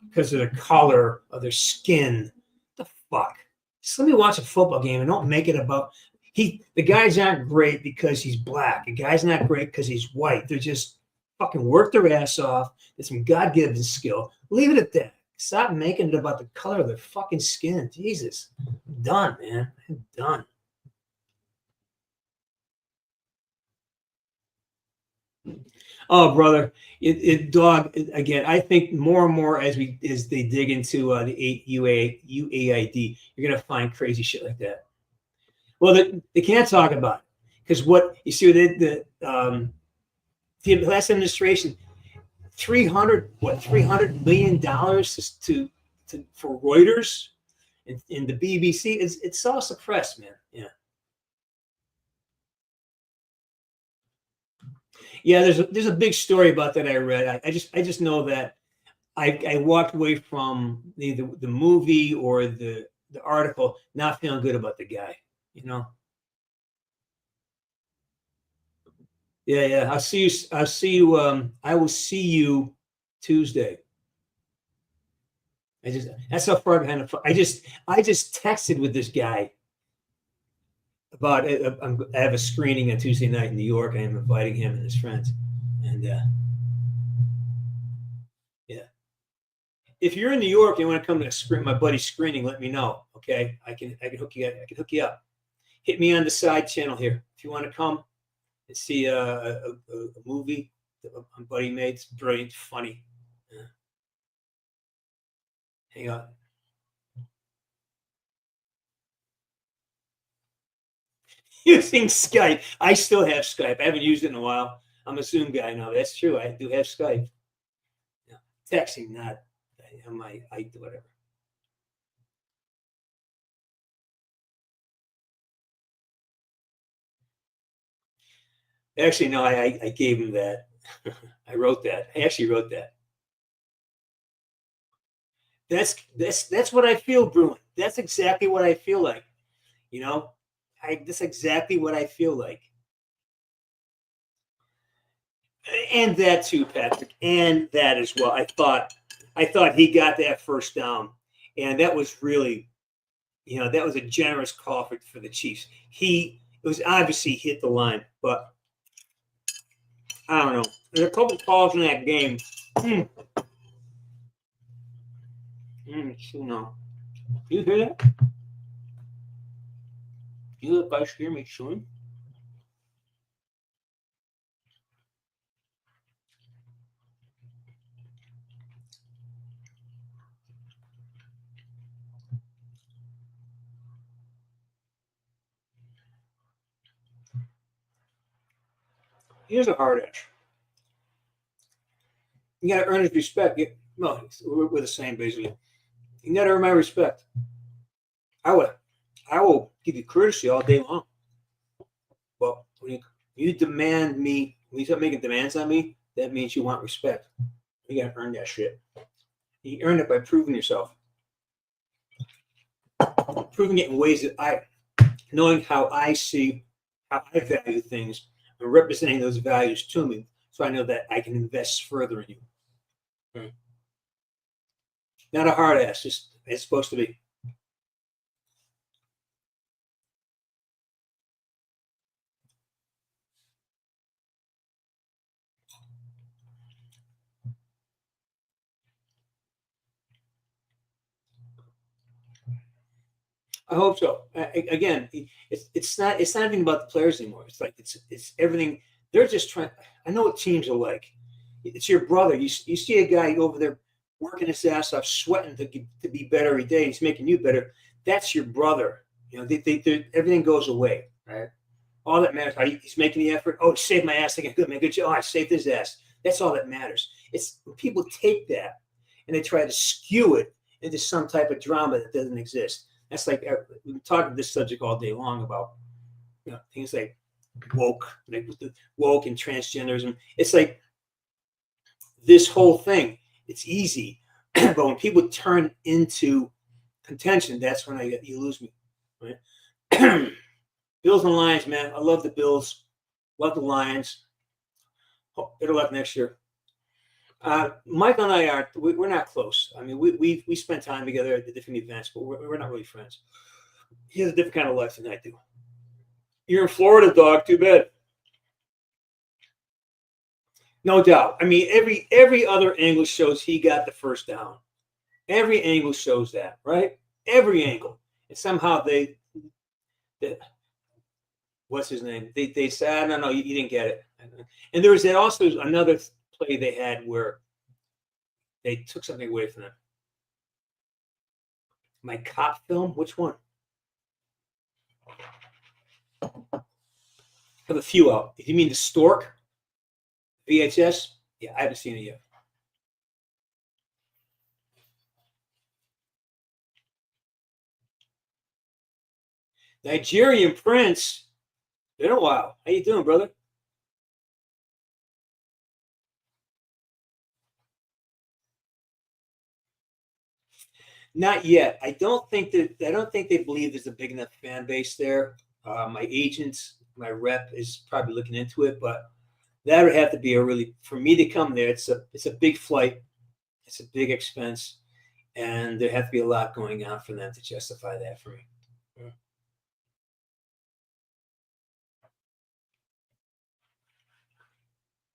because of the color of their skin. The fuck? Just let me watch a football game and don't make it about the guy's not great because he's black. The guy's not great because he's white. They're just fucking work their ass off. There's some God-given skill. Leave it at that. Stop making it about the color of their fucking skin. Jesus. I'm done, man. I'm done. Oh, brother, again. I think more and more as they dig into the UAID, you're gonna find crazy shit like that. Well, they can't talk about it because what you see the last administration, $300 million for Reuters and the BBC. It's all suppressed, man. Yeah. Yeah, there's a big story about that I read. I just know that I walked away from the movie or the article not feeling good about the guy. Yeah. I'll see you. I will see you Tuesday. That's how far behind. I just texted with this guy about I have a screening on Tuesday night in New York. I am inviting him and his friends, and yeah. if you're in New York and you want to come to my buddy's screening, let me know. Okay, I can hook you. I can hook you up. Hit me on the side channel here if you want to come and see a movie that my buddy made. It's brilliant, funny. Yeah. Hang on. Using Skype. I still have Skype. I haven't used it in a while. I'm a Zoom guy now. That's true. I do have Skype. Yeah. Texting, not I do whatever. Actually, no, I gave him that. I wrote that. I actually wrote that. That's what I feel, Bruin. That's exactly what I feel like. You know, that's exactly what I feel like. And that too, Patrick. And that as well. I thought he got that first down. And that was really, that was a generous call for the Chiefs. It was obviously hit the line, but I don't know. There's a couple calls in that game. You hear that? You guys hear me chewing? Here's a hard ass. You got to earn his respect. We're the same, basically. You got to earn my respect. I will give you courtesy all day long. Well, when you demand me, when you start making demands on me, that means you want respect. You got to earn that shit. You earn it by proving yourself. Proving it in ways that knowing how I value things, and representing those values to me, so I know that I can invest further in you. Not a hard ass, just it's supposed to be. I hope so. Again, it's not even about the players anymore. It's like it's everything. They're just trying. I know what teams are like. It's your brother. You see a guy over there working his ass off, sweating to be better every day. He's making you better. That's your brother. Everything goes away, right? All that matters. He's making the effort. Oh, he saved my ass. Good man, good job. Oh, I saved his ass. That's all that matters. It's when people take that and they try to skew it into some type of drama that doesn't exist. That's like we've been talking this subject all day long about things like woke and transgenderism. It's like this whole thing. It's easy, but when people turn into contention, that's when you lose me. Right? Bills and Lions, man. I love the Bills. Love the Lions. Better luck next year. Michael and I we're not close. I mean, we spent time together at the different events, but we're not really friends. He has a different kind of life than I do. You're in Florida, dog. Too bad. No doubt. I mean, every other angle shows he got the first down. Every angle shows that, right? Every angle. And somehow they what's his name? They said, no, you didn't get it. And there was also another play they had where they took something away from them. My cop film? Which one? I have a few out. If you mean the Stork VHS? Yeah, I haven't seen it yet. Nigerian Prince. Been a while. How you doing, brother? Not yet. I don't think they believe there's a big enough fan base there. My agents, my rep is probably looking into it, but that would have to be for me to come there. It's a big flight. It's a big expense, and there have to be a lot going on for them to justify that for me. Yeah.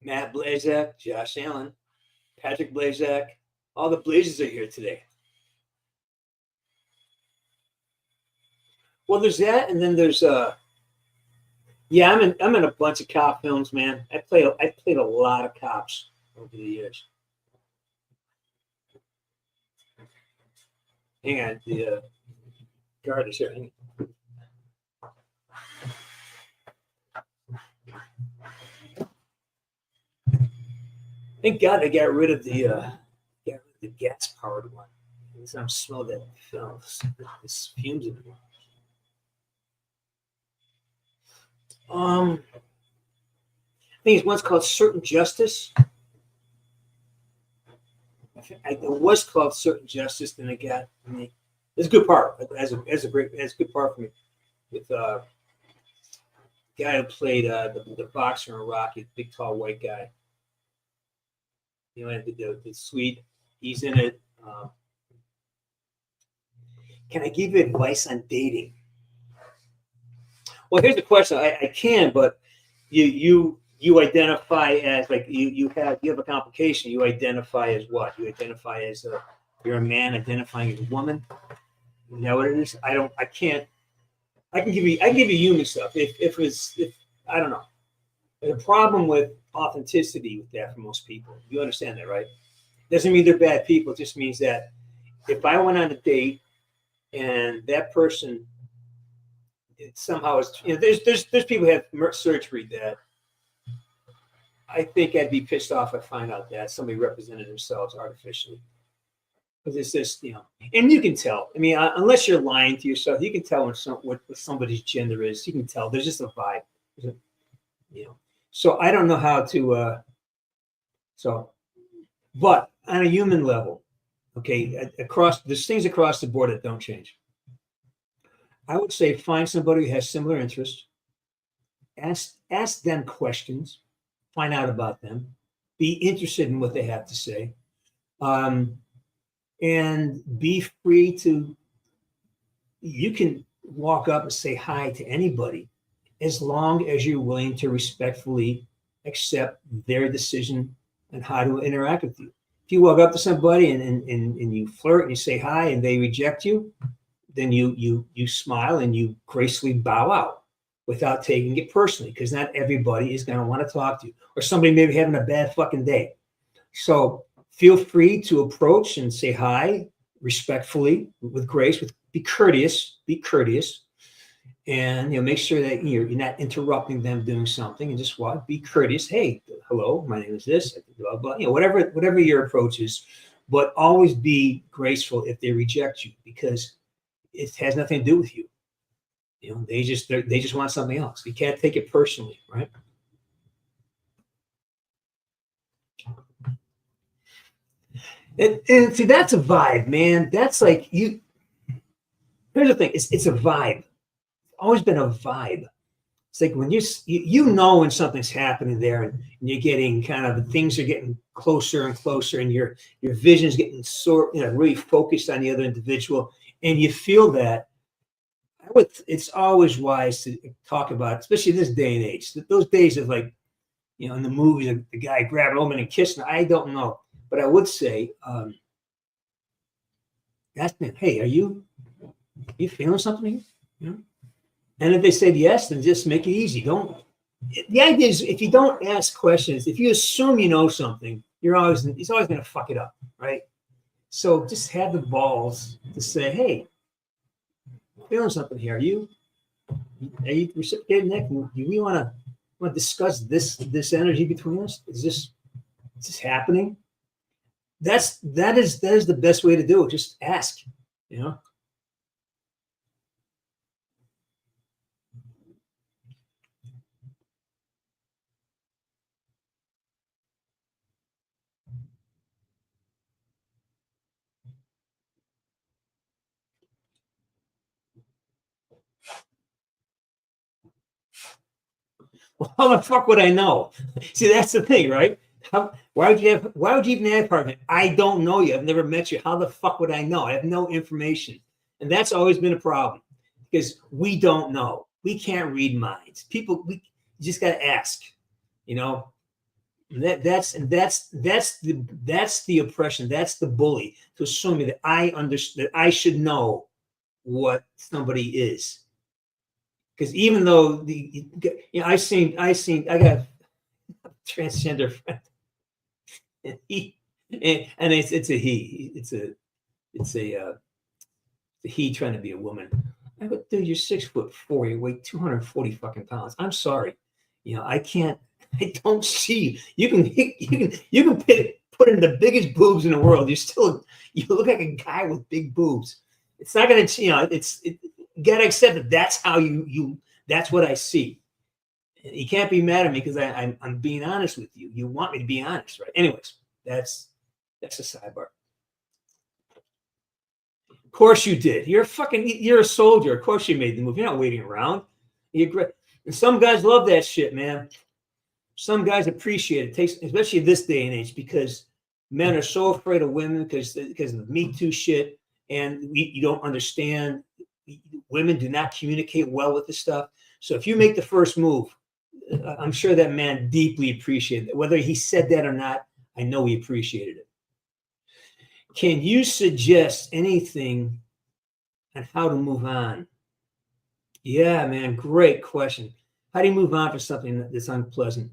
Matt Blazak, Josh Allen, Patrick Blazak, All the Blazers are here today. Well, there's that, and then there's yeah, I'm in a bunch of cop films, man. I played a lot of cops over the years. Hang on, the guard is here. Hang on. Thank God I got rid of the gas powered one. I don't smell that film. This fumes in it. I think it's one's called Certain Justice. It was called Certain Justice. Then it got. It's a good part. It's a good part for me. With the guy who played the boxer in Rocky, big tall white guy. You know, the Swede. He's in it. Can I give you advice on dating? Well, here's the question. I can, but you identify as like you have a complication. You identify as what? You identify as you're a man identifying as a woman. You know what it is? I can't. I can give you human stuff. If I don't know. There's a problem with authenticity with that for most people. You understand that, right? Doesn't mean they're bad people. It just means that if I went on a date and that person somehow is, you know, there's people who have surgery that I think I'd be pissed off if I find out that somebody represented themselves artificially. Because it's just, you know, and you can tell. I mean, unless you're lying to yourself, you can tell what somebody's gender is. You can tell. There's just a vibe, you know. So I don't know how to. But on a human level, okay, there's things across the board that don't change. I would say find somebody who has similar interests. Ask them questions. Find out about them. Be interested in what they have to say. And be free to, you can walk up and say hi to anybody as long as you're willing to respectfully accept their decision on how to interact with you. If you walk up to somebody and you flirt and you say hi and they reject you, then you smile and you gracefully bow out without taking it personally, because not everybody is going to want to talk to you, or somebody may be having a bad fucking day. So feel free to approach and say hi respectfully, with grace, be courteous, and make sure that you're not interrupting them doing something, and just be courteous. Hey, hello, my name is this, blah blah. Whatever your approach is, but always be graceful if they reject you, because it has nothing to do with you. They just want something else. You can't take it personally, right? And see, that's a vibe, man. That's like you. Here's the thing: it's a vibe. It's always been a vibe. It's like when you know when something's happening there, and you're getting things are getting closer and closer, and your vision's getting really focused on the other individual, and you feel that. It's always wise to talk about, especially this day and age. Those days of in the movies, the guy grabbing a woman and kissing her. I don't know. But I would say, ask them, hey, are you feeling something here? And if they said yes, then just make it easy. The idea is, if you don't ask questions, if you assume you know something, it's always going to fuck it up, right? So just have the balls to say, hey, I'm feeling something here. Are you reciprocating that? Do we want to discuss this energy between us? Is this happening? That is the best way to do it. Just ask, Well, how the fuck would I know? See, that's the thing, right? Why would you even have a partner? I don't know you. I've never met you. How the fuck would I know? I have no information. And that's always been a problem, because we don't know. We can't read minds. You just got to ask, That's the oppression. That's the bully to assume that I understand, that I should know what somebody is. Because even though I got a transgender friend, and it's a he trying to be a woman. I go, dude, you're 6'4", you weigh 240 fucking pounds. I'm sorry, I don't see you can put in the biggest boobs in the world. You look like a guy with big boobs. It's not gonna, you gotta accept that that's how that's what I see. You can't be mad at me because I'm being honest with you. You want me to be honest, right? Anyways, that's a sidebar. Of course you did. You're a soldier. Of course you made the move. You're not waiting around. You're great. And some guys love that shit, man. Some guys appreciate it. Takes, especially this day and age, because men are so afraid of women because of the Me Too shit, and you don't understand. Women do not communicate well with this stuff. So if you make the first move, I'm sure that man deeply appreciated it. Whether he said that or not, I know he appreciated it. Can you suggest anything on how to move on? Yeah, man, great question. How do you move on for something that's unpleasant?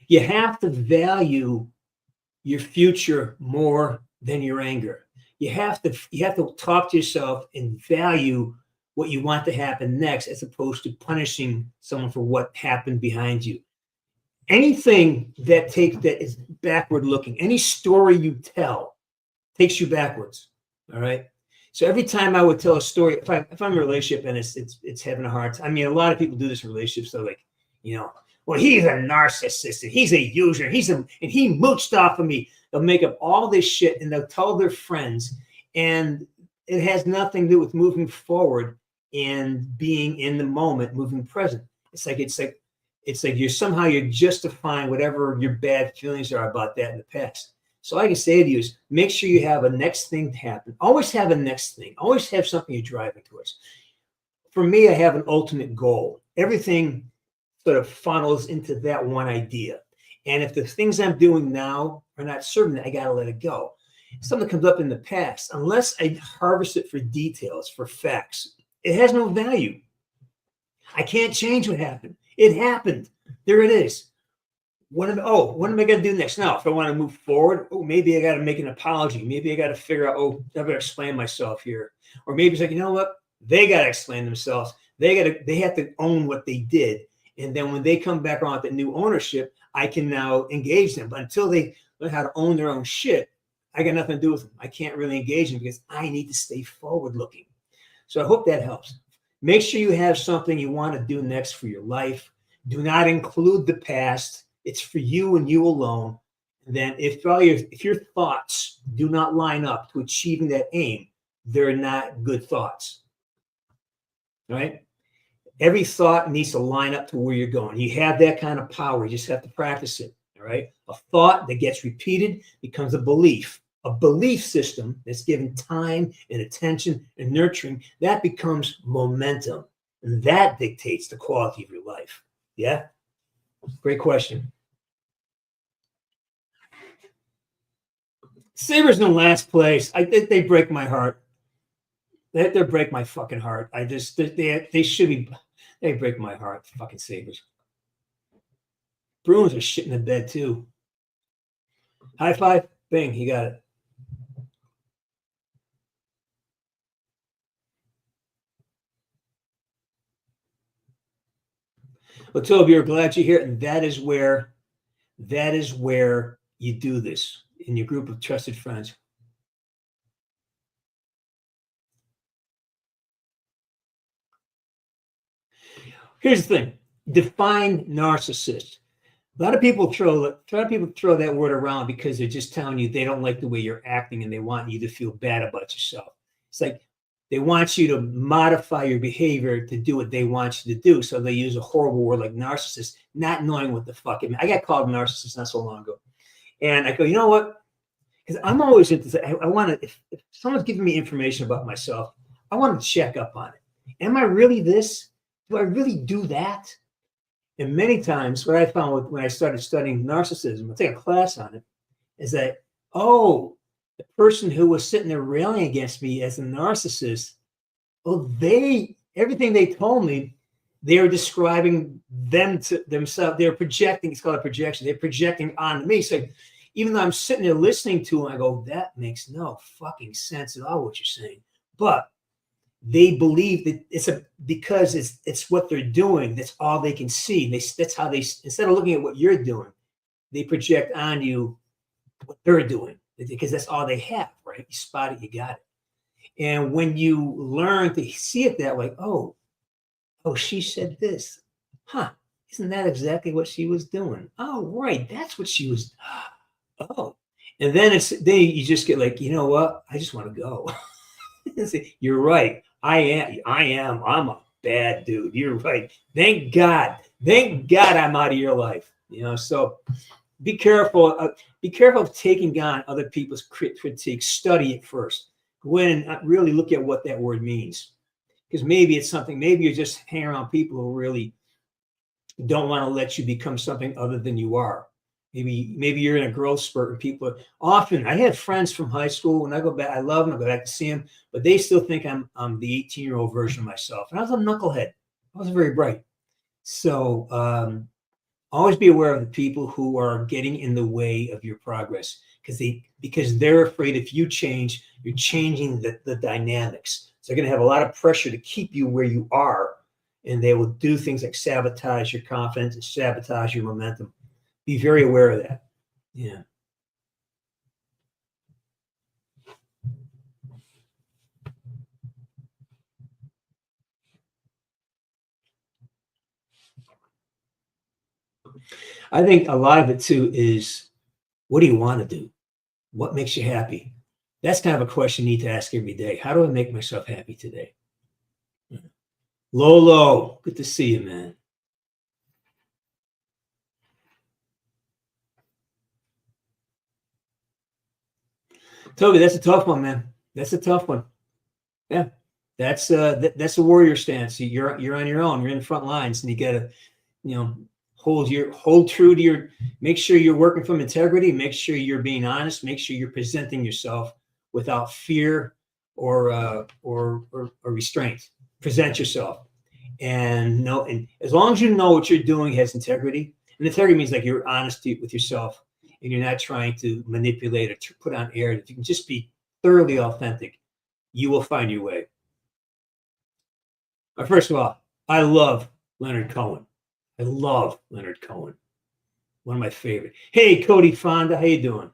You have to value your future more than your anger. You have to talk to yourself and value what you want to happen next, as opposed to punishing someone for what happened behind you. Anything that is backward looking, any story you tell takes you backwards. All right. So every time I would tell a story, if I'm in a relationship and it's having a hard time, I mean, a lot of people do this in relationships. They're like, well, he's a narcissist and he's a user. And he mooched off of me. They'll make up all this shit and they'll tell their friends, and it has nothing to do with moving forward and being in the moment, moving present. It's like you're justifying whatever your bad feelings are about that in the past. So all I can say to you is make sure you have a next thing to happen. Always have a next thing. Always have something you're driving towards. For me, I have an ultimate goal. Everything sort of funnels into that one idea. And if the things I'm doing now are not serving it, I got to let it go. If something comes up in the past, unless I harvest it for details, for facts, it has no value. I can't change what happened. It happened. There it is. What am I going to do next? Now, if I want to move forward, maybe I got to make an apology. Maybe I got to figure out, I better explain myself here. Or maybe it's like, you know what? They got to explain themselves. They have to own what they did. And then when they come back around with the new ownership, I can now engage them. But until they learn how to own their own shit, I got nothing to do with them. I can't really engage them because I need to stay forward looking. So I hope that helps. Make sure you have something you want to do next for your life. Do not include the past. It's for you and you alone. And then if your thoughts do not line up to achieving that aim, they're not good thoughts. Right? Every thought needs to line up to where you're going. You have that kind of power. You just have to practice it. All right. A thought that gets repeated becomes a belief. A belief system that's given time and attention and nurturing, that becomes momentum. And that dictates the quality of your life. Yeah? Great question. Sabres in last place. They break my heart. They break my fucking heart. They should be. They break my heart. Fucking Sabres. Bruins are shit in the bed too. High five. Bing. You got it. Well, Toby, we're glad you're here, and that is where you do this in your group of trusted friends. Here's the thing: define narcissist. A lot of people throw that word around because they're just telling you they don't like the way you're acting and they want you to feel bad about yourself. It's like they want you to modify your behavior to do what they want you to do. So they use a horrible word like narcissist, not knowing what the fuck it means. I got called narcissist not so long ago. And I go, you know what? Because I'm always into, I want to, if someone's giving me information about myself, I want to check up on it. Am I really this? Do I really do that? And many times, what I found when I started studying narcissism, I took a class on it, is that, oh, the person who was sitting there railing against me as a narcissist, well, everything they told me, they were describing them to themselves. They're projecting. It's called a projection. They're projecting onto me. So even though I'm sitting there listening to them, I go, that makes no fucking sense at all what you're saying. But they believe that because it's what they're doing. That's all they can see. That's how they, instead of looking at what you're doing, they project on you what they're doing, because that's all they have, right? You spot it, you got it. And when you learn to see it that way, oh, she said this. Huh. Isn't that exactly what she was doing? Oh, right. That's what she was. Oh. And then you just get like, you know what? I just want to go. You're right. I'm a bad dude. You're right. Thank God I'm out of your life. So be careful. Be careful of taking on other people's critiques. Study it first. Go in and really look at what that word means. Because maybe it's something, maybe you're just hanging around people who really don't want to let you become something other than you are. Maybe you're in a growth spurt, and people often, I had friends from high school, when I go back, I love them, I go back to see them, but they still think I'm the 18-year-old version of myself. And I was a knucklehead. I wasn't very bright. So always be aware of the people who are getting in the way of your progress, because they're afraid if you change, you're changing the dynamics. So they're going to have a lot of pressure to keep you where you are, and they will do things like sabotage your confidence and sabotage your momentum. Be very aware of that. Yeah. I think a lot of it too is, what do you want to do? What makes you happy? That's kind of a question you need to ask every day. How do I make myself happy today? Lolo, good to see you, man. Toby, that's a tough one, man. That's a tough one. Yeah, that's a warrior stance. You're on your own. You're in the front lines, and you gotta, hold true to your. Make sure you're working from integrity. Make sure you're being honest. Make sure you're presenting yourself without fear or restraint. Present yourself, and as long as you know what you're doing has integrity, and integrity means like you're honest with yourself, and you're not trying to manipulate or to put on air. If you can just be thoroughly authentic, you will find your way. First of all, I love Leonard Cohen. I love Leonard Cohen. One of my favorite. Hey, Cody Fonda, how you doing?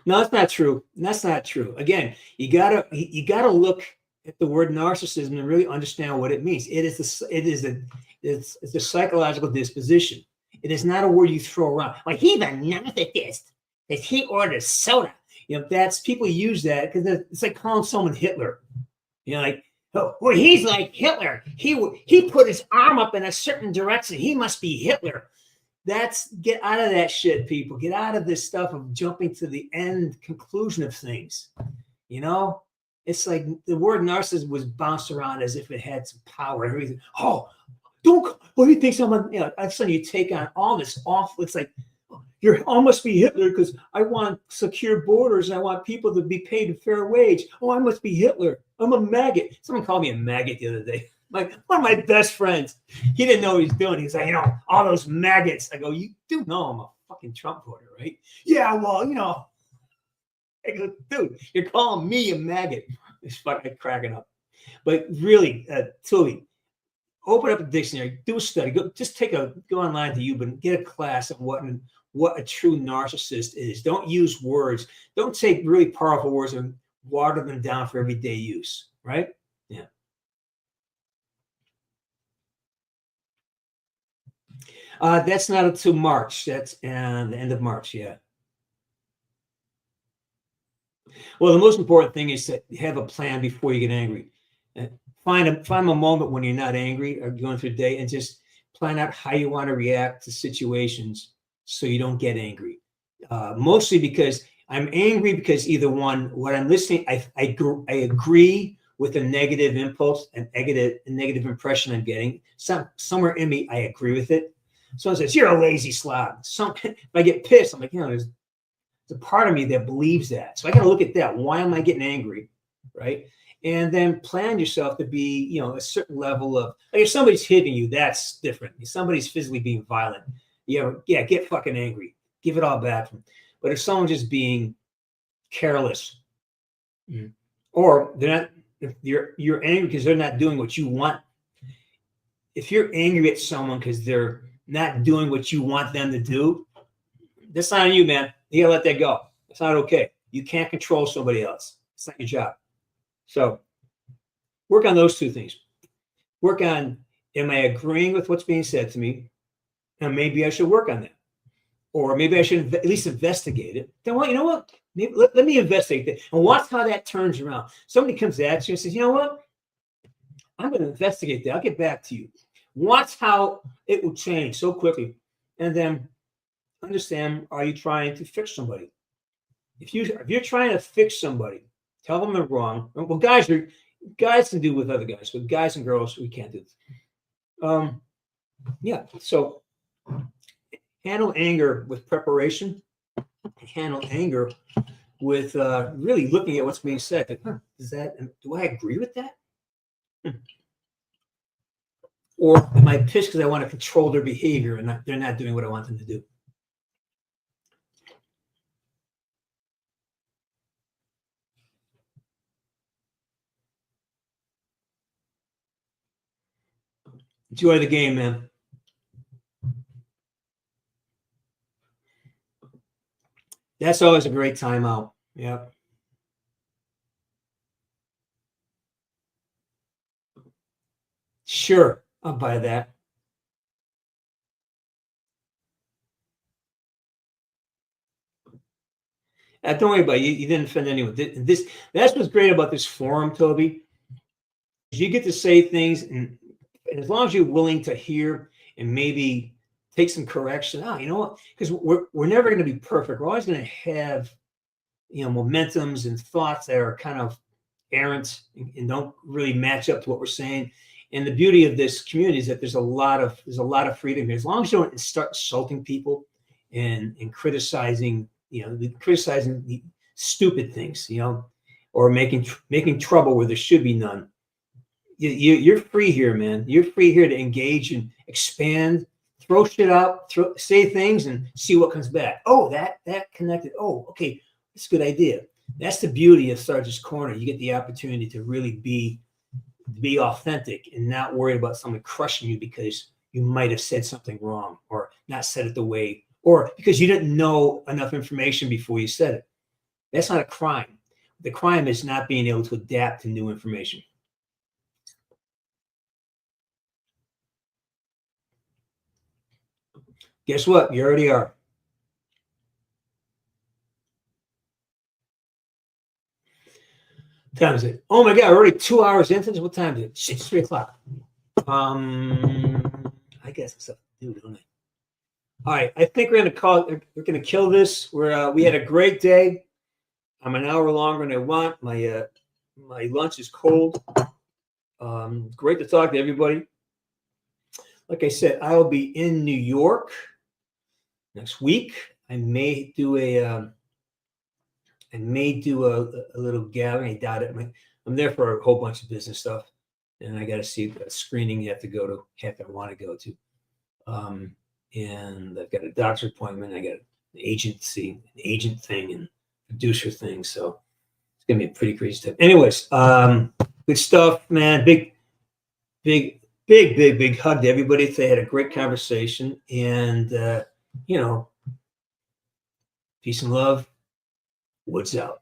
No, that's not true. That's not true. Again, you gotta look at the word narcissism and really understand what it means. It's a psychological disposition. It is not a word you throw around. Like, he's a narcissist because he orders soda. That's, people use that because it's like calling someone Hitler. Like, oh, well, he's like Hitler. He put his arm up in a certain direction. He must be Hitler. Get out of that shit, people. Get out of this stuff of jumping to the end conclusion of things. It's like the word narcissist was bounced around as if it had some power and everything. Oh, what do you think someone, all of a sudden you take on all this awful, it's like, I must be Hitler because I want secure borders and I want people to be paid a fair wage. Oh, I must be Hitler. I'm a maggot. Someone called me a maggot the other day. Like, one of my best friends, he didn't know what he was doing. He's like, all those maggots. I go, you do know I'm a fucking Trump voter, right? Yeah, well, I go, dude, you're calling me a maggot. It's fucking cracking up. But really, Toby, open up a dictionary, do a study, go online to YouTube, get a class of what a true narcissist is. Don't use words. Don't take really powerful words and water them down for everyday use, right? Yeah. That's not until March. That's the end of March, yeah. Well, the most important thing is to have a plan before you get angry. Find a moment when you're not angry or going through the day, and just plan out how you want to react to situations so you don't get angry. Mostly because I'm angry because either one, what I'm listening, I agree with a negative impulse and negative impression I'm getting. Somewhere in me, I agree with it. Someone says, you're a lazy slob. If I get pissed, I'm like, there's a part of me that believes that. So I got to look at that. Why am I getting angry? Right. And then plan yourself to be, a certain level of, like if somebody's hitting you, that's different. If somebody's physically being violent, get fucking angry. Give it all back. But if someone's just being careless, or they're not, if you're angry because they're not doing what you want. If you're angry at someone because they're not doing what you want them to do, that's not on you, man. You gotta let that go. It's not okay. You can't control somebody else. It's not your job. So work on those two things. Work on, am I agreeing with what's being said to me? And maybe I should work on that. Or maybe I should at least investigate it. Then what? You know what? Maybe let me investigate that and watch how that turns around. Somebody comes at you and says, you know what? I'm going to investigate that. I'll get back to you. Watch how it will change so quickly. And then understand, are you trying to fix somebody? If you're trying to fix somebody, tell them they're wrong. Well, guys can do with other guys, but guys and girls, we can't do this. So handle anger with preparation. Handle anger with really looking at what's being said. Like, do I agree with that? Or am I pissed because I want to control their behavior and they're not doing what I want them to do? Enjoy the game, man. That's always a great timeout. Yeah. Sure, I'll buy that. Don't worry about it. You didn't offend anyone. That's what's great about this forum, Toby. You get to say things, and as long as you're willing to hear and maybe take some correction. You know what? Because we're never going to be perfect. We're always going to have, momentums and thoughts that are kind of errant and don't really match up to what we're saying. And the beauty of this community is that there's a lot of freedom here. As long as you don't start insulting people and criticizing, criticizing the stupid things, or making trouble where there should be none. You're free here, man. You're free here to engage and expand, throw shit out, say things and see what comes back. Oh, that connected. Oh, okay, that's a good idea. That's the beauty of Sarge's Corner. You get the opportunity to really be authentic and not worry about someone crushing you because you might have said something wrong or not said it the way, or because you didn't know enough information before you said it. That's not a crime. The crime is not being able to adapt to new information. Guess what? You already are. What time is it? Oh my God, we're already 2 hours into this. What time is it? Shit, it's 3 o'clock. I guess it's up to do, don't I? All right, I think we're gonna kill this. We had a great day. I'm an hour longer than I want. My lunch is cold. Great to talk to everybody. Like I said, I will be in New York next week. I may do a little gathering. I doubt it. I'm there for a whole bunch of business stuff, and I got to see a screening you have to go to. I want to go to, and I've got a doctor's appointment. I got an agent thing and producer thing. So it's gonna be a pretty crazy stuff. Anyways, good stuff, man. Big hug to everybody. They had a great conversation, and peace and love. Woods out.